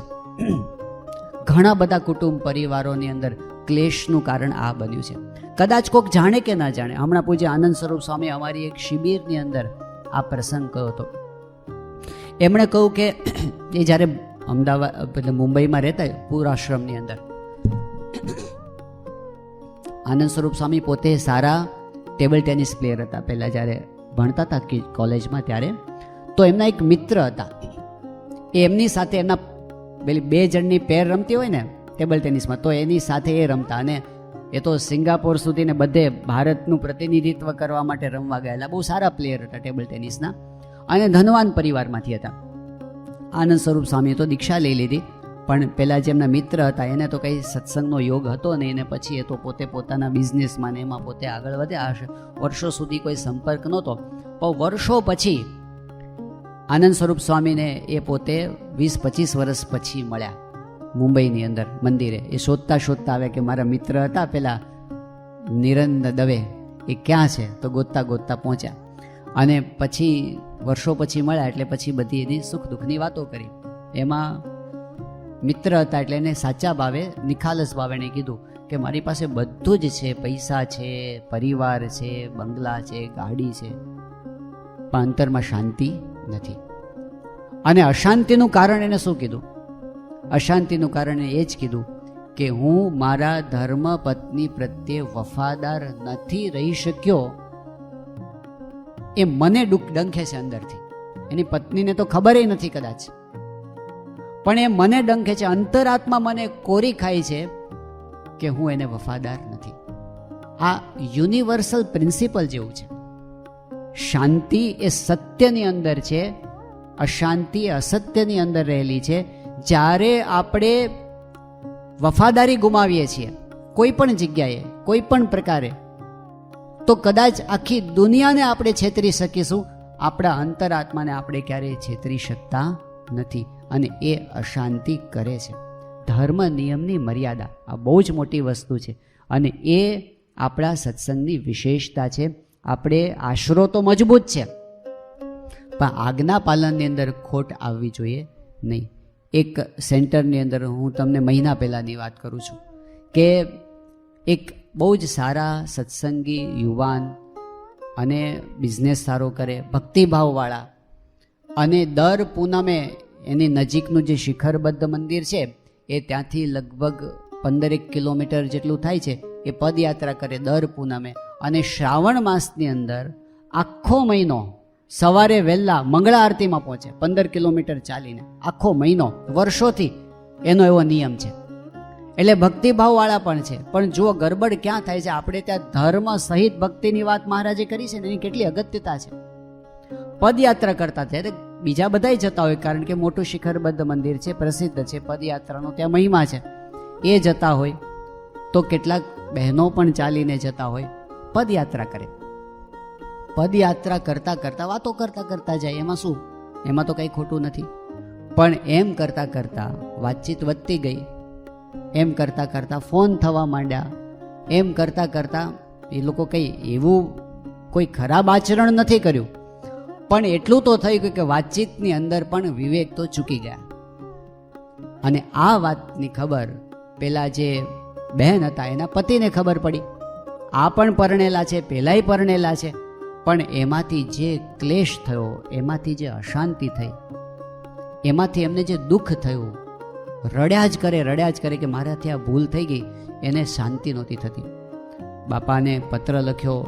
Speaker 1: ઘણા બધા કુટુંબ પરિવારોની અંદર ક્લેશનું કારણ આ બન્યું છે. કદાચ કોઈક જાણે કે ના જાણે. હમણાં પૂજ્ય આનંદ સ્વરૂપ સ્વામી અમારી એક શિબિરની અંદર આ પ્રસંગ કહ્યો હતો. એમણે કહ્યું કે એ જ્યારે અમદાવાદ મુંબઈમાં રહેતા પૂરાશ્રમની અંદર, આનંદ સ્વરૂપ સ્વામી પોતે સારા ટેબલ ટેનિસ પ્લેયર હતા. પહેલાં જ્યારે ભણતા હતા કોલેજમાં ત્યારે, તો એમના એક મિત્ર હતા. એમની સાથે એમના પેલી 2 જણની પેર રમતી હોય ને ટેબલ ટેનિસમાં, તો એની સાથે એ રમતા. અને એ તો સિંગાપોર સુધી ને બધે ભારતનું પ્રતિનિધિત્વ કરવા માટે રમવા ગયેલા. બહુ સારા પ્લેયર હતા ટેબલ ટેનિસના અને ધનવાન પરિવારમાંથી હતા. આનંદ સ્વરૂપ સ્વામીએ તો દીક્ષા લઈ લીધી, પણ પેલા જે એમના મિત્ર હતા એને તો કંઈ સત્સંગનો યોગ હતો ને, એને પછી એ તો પોતે પોતાના બિઝનેસમાં ને એમાં પોતે આગળ વધ્યા હશે. વર્ષો સુધી કોઈ સંપર્ક નહોતો. પણ વર્ષો પછી આનંદ સ્વરૂપ સ્વામીને એ પોતે 20-25 વર્ષ પછી મળ્યા મુંબઈની અંદર મંદિરે. એ શોધતા આવે કે મારા મિત્ર હતા પેલા નિરંજન દવે, એ ક્યાં છે? તો ગોતતા પહોંચ્યા. અને પછી વર્ષો પછી મળ્યા એટલે પછી બધી એની સુખ દુઃખની વાતો કરી. એમાં મિત્ર હતા એટલે એને સાચા ભાવે, નિખાલસ ભાવે એને કીધું કે મારી પાસે બધું જ છે, પૈસા છે, પરિવાર છે, બંગલા છે, ગાડી છે, પણ અંતરમાં શાંતિ નથી. અને અશાંતિનું કારણ એને શું કીધું? અશાંતિનું કારણ એ જ કીધું કે હું મારા ધર્મ પત્ની પ્રત્યે વફાદાર નથી રહી શક્યો. એ મને ડંખે છે અંદરથી. એની પત્નીને તો ખબર નથી કદાચ, પણ એ મને ડંખે છે. અંતરાત્મા મને કોરી ખાય છે કે હું એને વફાદાર નથી. આ યુનિવર્સલ પ્રિન્સિપલ જેવું છે. શાંતિ એ સત્યની અંદર છે, અશાંતિ એ અસત્યની અંદર રહેલી છે. જ્યારે આપણે વફાદારી ગુમાવીએ છીએ કોઈ પણ જગ્યાએ, કોઈ પણ પ્રકારે, તો કદાચ આખી દુનિયાને આપણે છેતરી શકીશું, આપણા અંતરાત્માને આપણે ક્યારેય છેતરી શકતા નથી. અને એ અશાંતિ કરે છે. ધર્મ નિયમની મર્યાદા આ બહુ જ મોટી વસ્તુ છે અને એ આપણા સત્સંગની વિશેષતા છે. આપણે આશરો તો મજબૂત છે, પણ આજ્ઞા પાલનની અંદર ખોટ આવવી જોઈએ નહીં. એક સેન્ટરની અંદર હું તમને મહિના પહેલાંની વાત કરું છું કે એક બહુ જ સારા સત્સંગી યુવાન અને બિઝનેસ સારો કરે, ભક્તિભાવવાળા, અને દર પૂનમે એની નજીકનું જે શિખરબદ્ધ મંદિર છે એ ત્યાંથી લગભગ 15 કિલોમીટર જેટલું થાય છે, એ પદયાત્રા કરે દર પૂનમે. અને શ્રાવણ માસની અંદર આખો મહિનો સવારે વહેલા મંગળા આરતીમાં પહોંચે, 15 કિલોમીટર ચાલીને, આખો મહિનો વર્ષોથી એનો એવો નિયમ છે. એટલે ભક્તિભાવવાળા પણ છે. પણ જુઓ ગરબડ ક્યાં થાય છે, આપણે ત્યાં ધર્મ સહિત ભક્તિની વાત મહારાજે કરી છે ને, એની કેટલી અગત્યતા છે. પદયાત્રા કરતા ત્યારે બીજા બધાય જતા હોય, કારણ કે મોટું શિખરબદ્ધ મંદિર છે, પ્રસિદ્ધ છે, પદયાત્રાનો ત્યાં મહિમા છે, એ જતા હોય તો કેટલાક બહેનો પણ ચાલીને જતા હોય, પદયાત્રા કરે. પદયાત્રા કરતાં કરતાં વાતો કરતા જાય, એમાં શું, એમાં તો કંઈ ખોટું નથી. પણ એમ કરતાં કરતાં વાતચીત વધતી ગઈ, એમ કરતાં કરતાં ફોન થવા માંડ્યા, એમ કરતાં કરતાં એ લોકો કંઈ એવું કોઈ ખરાબ આચરણ નથી કર્યું, પણ એટલું તો થઈ ગયું કે વાતચીતની અંદર પણ વિવેક તો ચૂકી ગયા. અને આ વાતની ખબર પેલા જે બહેન હતા એના પતિને ખબર પડી. આ પણ પરણેલા છે, પેલાય પરણેલા છે, પણ એમાંથી જે ક્લેશ થયો, એમાંથી જે અશાંતિ થઈ, એમાંથી એમને જે દુઃખ થયું, રડ્યા જ કરે કે મારાથી આ ભૂલ થઈ ગઈ, એને શાંતિ નહોતી થતી. બાપાને પત્ર લખ્યો,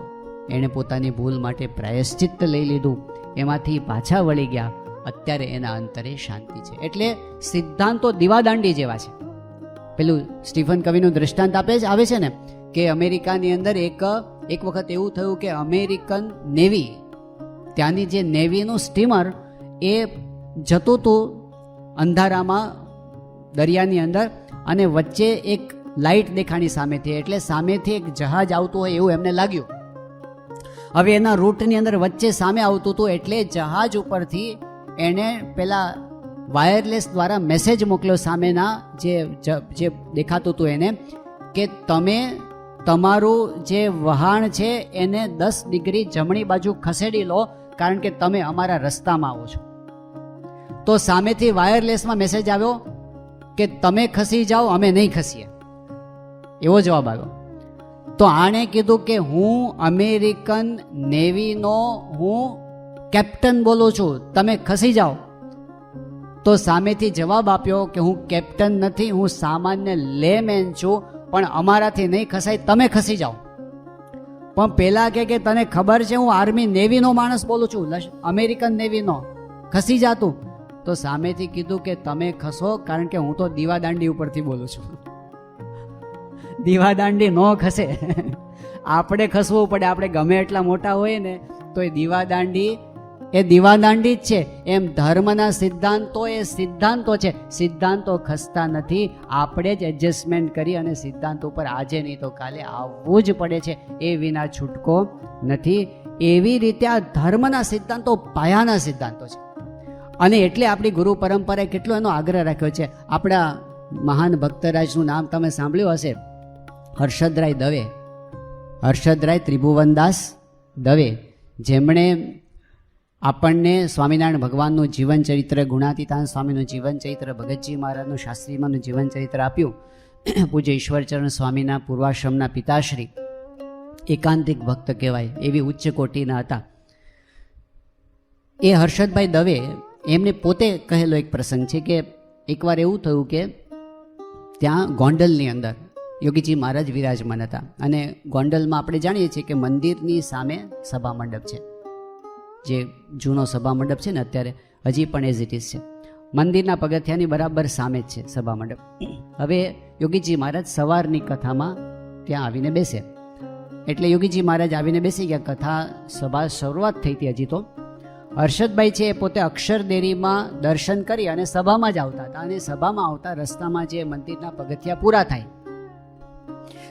Speaker 1: એણે પોતાની ભૂલ માટે પ્રાયશ્ચિત્ત લઈ લીધું, એમાંથી પાછા વળી ગયા, અત્યારે એના અંતરે શાંતિ છે. એટલે સિદ્ધાંતો દીવાદાંડી જેવા છે. પેલું સ્ટીફન કવિનું દ્રષ્ટાંત આવે છે ને કે અમેરિકાની અંદર એક વખત એવું થયું કે અમેરિકન નેવી, ત્યાંની જે નેવીનું સ્ટીમર એ જતું હતું અંધારામાં દરિયાની અંદર, અને વચ્ચે એક લાઇટ દેખાણી સામેથી, એટલે સામેથી એક જહાજ આવતું હોય એવું એમને લાગ્યું. હવે એના રૂટની અંદર વચ્ચે સામે આવતું હતું, એટલે જહાજ ઉપરથી એણે પેલા વાયરલેસ દ્વારા મેસેજ મોકલ્યો સામેના જે દેખાતું હતું એને, કે તમે તમારું જે વહાણ છે એને 10 ડિગ્રી જમણી બાજુ ખસેડી લો, કારણ કે તમે અમારા રસ્તામાં આવો છો. તો સામેથી વાયરલેસમાં મેસેજ આવ્યો કે તમે ખસી જાઓ, અમે નહીં ખસીએ, એવો જવાબ આવ્યો. તો આણે કીધું કે હું અમેરિકન નેવીનો કેપ્ટન બોલું છું, તમે ખસી જાઓ. તો સામેથી જવાબ આપ્યો કે હું કેપ્ટન નથી, હું સામાન્ય લેમેન છું, પણ અમારાથી નહીં ખસાય, તમે ખસી જાઓ. પણ પેલા કે તને ખબર છે હું આર્મી નેવીનો માણસ બોલું છું, અમેરિકન નેવીનો, ખસી જાતું. તો સામેથી કીધું કે તમે ખસો, કારણ કે હું તો દીવાદાંડી ઉપરથી બોલું છું. દીવાદાંડી ન ખસે, આપણે ખસવું પડે. આપણે ગમે એટલા મોટા હોય ને તો એ દીવાદાંડી જ છે. એમ ધર્મના સિદ્ધાંતો એ સિદ્ધાંતો છે, સિદ્ધાંતો ખસતા નથી. આપણે જ એડજસ્ટમેન્ટ કરી અને સિદ્ધાંતો ઉપર આજે નહીં તો કાલે આવવું જ પડે છે, એ વિના છૂટકો નથી. એવી રીતે આ ધર્મના સિદ્ધાંતો પાયાના સિદ્ધાંતો છે. અને એટલે આપણી ગુરુ પરંપરાએ કેટલો એનો આગ્રહ રાખ્યો છે. આપણા મહાન ભક્તરાજનું નામ તમે સાંભળ્યું હશે, હર્ષદરાય દવે, હર્ષદરાય ત્રિભુવનદાસ દવે, જેમણે આપણને સ્વામિનારાયણ ભગવાનનું જીવન ચરિત્ર, ગુણાતીતાન સ્વામીનું જીવન ચરિત્ર, ભગતજી મહારાજનું, શાસ્ત્રીમાનું જીવન ચરિત્ર આપ્યું. પૂજ્ય ઈશ્વરચરણ સ્વામીના પૂર્વાશ્રમના પિતાશ્રી, એકાંતિક ભક્ત કહેવાય એવી ઉચ્ચ કોટીના હતા. એ હર્ષદભાઈ દવે એમને પોતે કહેલો એક પ્રસંગ છે કે એકવાર એવું થયું કે ત્યાં ગોંડલની અંદર યોગીજી મહારાજ વિરાજમાન હતા, અને ગોંડલમાં આપણે જાણીએ છીએ કે મંદિરની સામે સભા મંડપ છે, જે જૂનો સભા મંડપ છે ને અત્યારે હજી પણ એઝ ઇટ ઇઝ છે. મંદિરના પગથિયાની બરાબર સામે જ છે સભા મંડપ. હવે યોગીજી મહારાજ સવારની કથામાં ત્યાં આવીને બેસે, એટલે યોગીજી મહારાજ આવીને બેસી ગયા. કથા સભા શરૂઆત થઈ હતી હજી તો. હર્ષદભાઈ છે એ પોતે અક્ષરદેરીમાં દર્શન કરી અને સભામાં જ આવતા હતા, અને સભામાં આવતા રસ્તામાં જે મંદિરના પગથિયા પૂરા થાય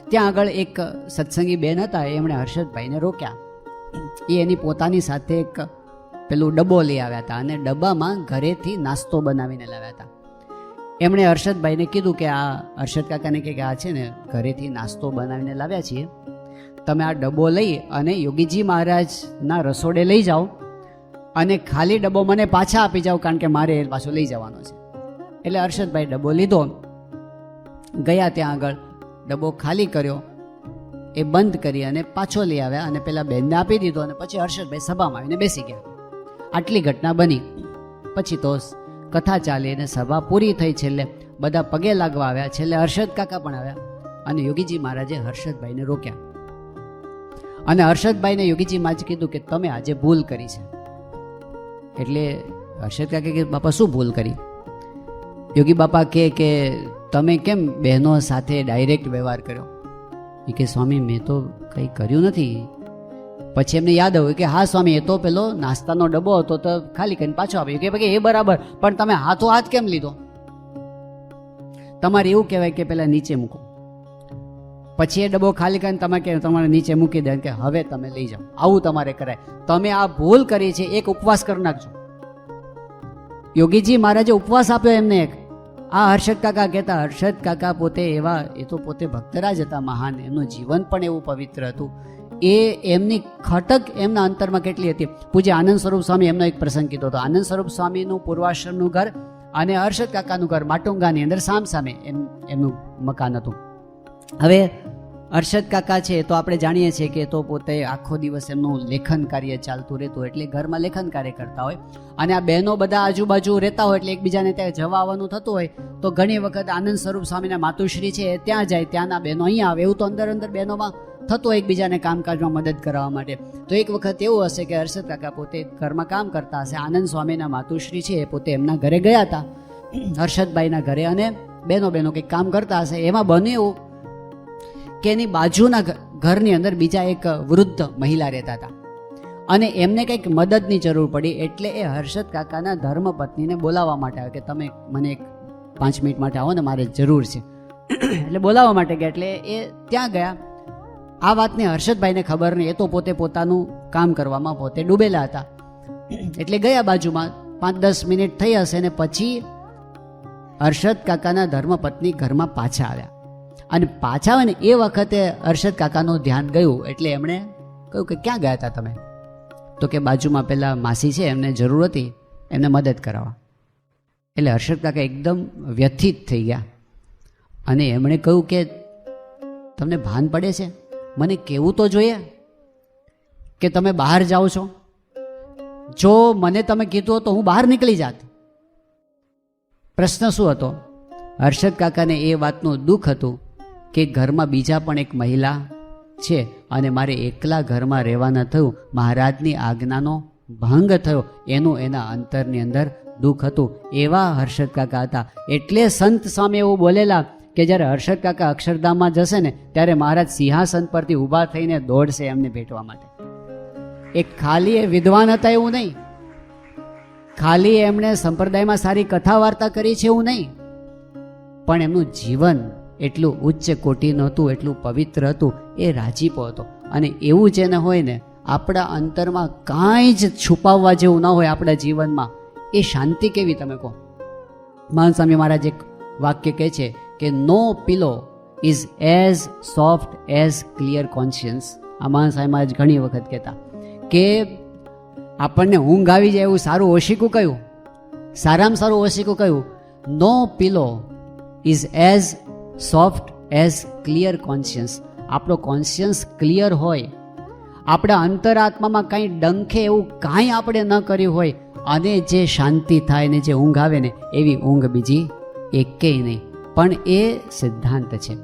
Speaker 1: ત્યાં આગળ એક સત્સંગી બેન હતા, એમણે હર્ષદભાઈને રોક્યા. એ એની પોતાની સાથે એક પેલું ડબ્બો લઈ આવ્યા હતા, અને ડબ્બામાં ઘરેથી નાસ્તો બનાવીને લાવ્યા હતા. એમણે હર્ષદભાઈને કીધું કે આ હર્ષદ કાકાને કે આ છે ને ઘરેથી નાસ્તો બનાવીને લાવ્યા છીએ, તમે આ ડબ્બો લઈ અને યોગીજી મહારાજના રસોડે લઈ જાઓ, અને ખાલી ડબ્બો મને પાછા આપી જાઓ, કારણ કે મારે એ પાછો લઈ જવાનો છે. એટલે હર્ષદભાઈ ડબ્બો લીધો, ગયા ત્યાં આગળ ડબ્બો ખાલી કર્યો, એ બંધ કરી અને પાછો લઈ આવ્યા અને પેલા બેનને આપી દીધો અને પછી હર્ષદભાઈ સભામાં આવીને બેસી ગયા. આટલી ઘટના બની. પછી તો કથા ચાલી અને સભા પૂરી થઈ. છેલ્લે બધા પગે લાગવા આવ્યા. છેલ્લે હર્ષદ કાકા પણ આવ્યા અને યોગીજી મહારાજે હર્ષદભાઈને રોક્યા અને હર્ષદભાઈને યોગીજી મહારાજે કીધું કે તમે આજે ભૂલ કરી છે. એટલે હર્ષદ કાકા કે બાપા શું ભૂલ કરી? યોગી બાપા કે તમે કેમ બહેનો સાથે ડાયરેક્ટ વ્યવહાર કર્યો? એ કે સ્વામી મેં તો કંઈ કર્યું નથી. પછી એમને યાદ આવ્યું કે હા સ્વામી, એ તો પેલો નાસ્તાનો ડબ્બો હતો તો ખાલી કરીને પાછો આપ્યો. કે ભાઈ એ બરાબર, પણ તમે હાથો હાથ કેમ લીધો? તમારે એવું કહેવાય કે પેલા નીચે મૂકો, પછી એ ડબ્બો ખાલી કરીને તમે કે તમારે નીચે મૂકી દે કે હવે તમે લઈ જાઓ. આવું તમારે કરાય. તમે આ ભૂલ કરી છે. એક ઉપવાસ કરી નાખજો. યોગીજી મહારાજે ઉપવાસ આપ્યો એમને એક. આ હર્ષદ કાકા કહેતા, હર્ષદ કાકા પોતે એવા, એ તો પોતે ભક્તરાજ હતા મહાન, એમનું જીવન પણ એવું પવિત્ર હતું. એ એમની ખટક એમના અંતરમાં કેટલી હતી. પૂજ્ય આનંદ સ્વરૂપ સ્વામી એમનો એક પ્રસંગ કીધો હતો. આનંદ સ્વરૂપ સ્વામીનું પૂર્વાશ્રમનું ઘર અને હર્ષદ કાકાનું ઘર માટુંગાની અંદર સામસામે એમનું મકાન હતું. હવે હર્ષદ કાકા છે તો આપણે જાણીએ છીએ કે તો પોતે આખો દિવસ એમનું લેખન કાર્ય ચાલતું રહેતું, એટલે ઘરમાં લેખન કાર્ય કરતા હોય અને આ બહેનો બધા આજુબાજુ રહેતા હોય એટલે એકબીજાને ત્યાં જવા આવવાનું થતું હોય તો ઘણી વખત આનંદ સ્વરૂપ સ્વામીના માતુશ્રી છે ત્યાં જાય, ત્યાંના બહેનો અહીંયા આવે, એવું તો અંદર બહેનોમાં થતું હોય એકબીજાને કામકાજમાં મદદ કરવા માટે. તો એક વખત એવું હશે કે હર્ષદ કાકા પોતે ઘરમાં કામ કરતા હશે, આનંદ સ્વામીના માતુશ્રી છે એ પોતે એમના ઘરે ગયા હતા, હર્ષદભાઈના ઘરે, અને બહેનો કંઈક કામ કરતા હશે. એમાં બન્યું એવું કે એની બાજુના ઘરની અંદર બીજા એક વૃદ્ધ મહિલા રહેતા હતા અને એમને કંઈક મદદની જરૂર પડી. એટલે એ હર્ષદ કાકાના ધર્મપત્નીને બોલાવવા માટે આવે કે તમે મને એક 5 મિનિટ માટે આવો ને, મારે જરૂર છે. એટલે બોલાવવા માટે ગયા. એટલે એ ત્યાં ગયા. આ વાતને હર્ષદભાઈને ખબર નહીં, એ તો પોતે પોતાનું કામ કરવામાં પોતે ડૂબેલા હતા. એટલે ગયા બાજુમાં 5-10 મિનિટ થઈ હશે ને પછી હર્ષદ કાકાના ધર્મપત્ની ઘરમાં પાછા આવ્યા અને પાછા આવે ને એ વખતે હર્ષદ કાકાનું ધ્યાન ગયું. એટલે એમણે કહ્યું કે ક્યાં ગયા હતા તમે? તો કે બાજુમાં પેલા માસી છે એમને જરૂર હતી, એમને મદદ કરાવવા. એટલે હર્ષદ કાકા એકદમ વ્યથિત થઈ ગયા અને એમણે કહ્યું કે તમને ભાન પડે છે? મને કહેવું તો જોઈએ કે તમે બહાર જાઓ છો. જો મને તમે કીધું તો હું બહાર નીકળી જાત. પ્રશ્ન શું હતો? હર્ષદ કાકાને એ વાતનું દુઃખ હતું કે ઘરમાં બીજા પણ એક મહિલા છે અને મારે એકલા ઘરમાં રહેવાના થયું, મહારાજની આજ્ઞાનો ભંગ થયો, એનું એના અંતરની અંદર દુઃખ હતું. એવા હર્ષદ કાકા હતા. એટલે સંત સ્વામી એવું બોલેલા કે જ્યારે હર્ષદ કાકા અક્ષરધામમાં જશે ને ત્યારે મહારાજ સિંહાસન પરથી ઊભા થઈને દોડશે એમને ભેટવા માટે. એક ખાલી એ વિદ્વાન હતા એવું નહીં, ખાલી એમણે સંપ્રદાયમાં સારી કથા વાર્તા કરી છે એવું નહીં, પણ એમનું જીવન એટલું ઉચ્ચ કોટીનું હતું, એટલું પવિત્ર હતું, એ રાજીપો હતો. અને એવું જેને હોય ને, આપણા અંતરમાં કાંઈ જ છુપાવવા જેવું ન હોય આપણા જીવનમાં, એ શાંતિ કેવી તમે કહો? મહાન સ્વામી મહારાજ એક વાક્ય કહે છે કે no pillow is as soft as clear conscience. આ મહાન સ્વામી મહારાજ ઘણી વખત કહેતા કે આપણને ઊંઘ આવી જાય એવું સારું ઓશિકું કયું? સારામાં સારું ઓશિકું કયું? No pillow is as soft as clear conscience. આપણો કોન્શિયન્સ ક્લિયર હોય, આપણા અંતરાત્મામાં કાંઈ ડંખે એવું કાંઈ આપણે ન કર્યું હોય અને જે શાંતિ થાય ને જે ઊંઘ આવે ને એવી ઊંઘ બીજી એકેય નહીં. પણ એ સિદ્ધાંત છે.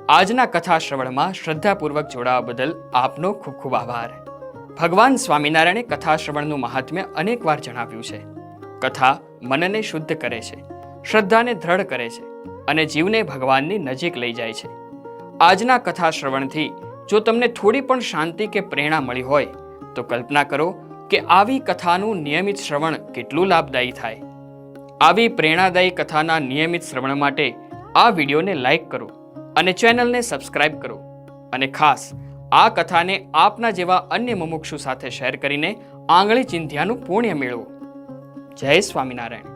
Speaker 2: આજના કથા શ્રવણમાં શ્રદ્ધાપૂર્વક જોડાવા બદલ આપનો ખૂબ ખૂબ આભાર. ભગવાન સ્વામિનારાયણે કથા શ્રવણનું મહાત્મ્ય અનેકવાર જણાવ્યું છે. કથા મનને શુદ્ધ કરે છે, શ્રદ્ધાને દ્રઢ કરે છે અને જીવને ભગવાનની નજીક લઈ જાય છે. આજના કથા શ્રવણથી જો તમને થોડી પણ શાંતિ કે પ્રેરણા મળી હોય તો કલ્પના કરો કે આવી કથાનું નિયમિત શ્રવણ કેટલું લાભદાયી થાય. આવી પ્રેરણાદાયી કથાના નિયમિત શ્રવણ માટે આ વિડીયોને લાઈક કરો અને ચેનલને સબસ્ક્રાઇબ કરો અને ખાસ આ કથાને આપના જેવા અન્ય મુમુક્ષુ સાથે શેર કરીને આંગળી ચિંધ્યાનું પુણ્ય મેળવો. જય સ્વામિનારાયણ.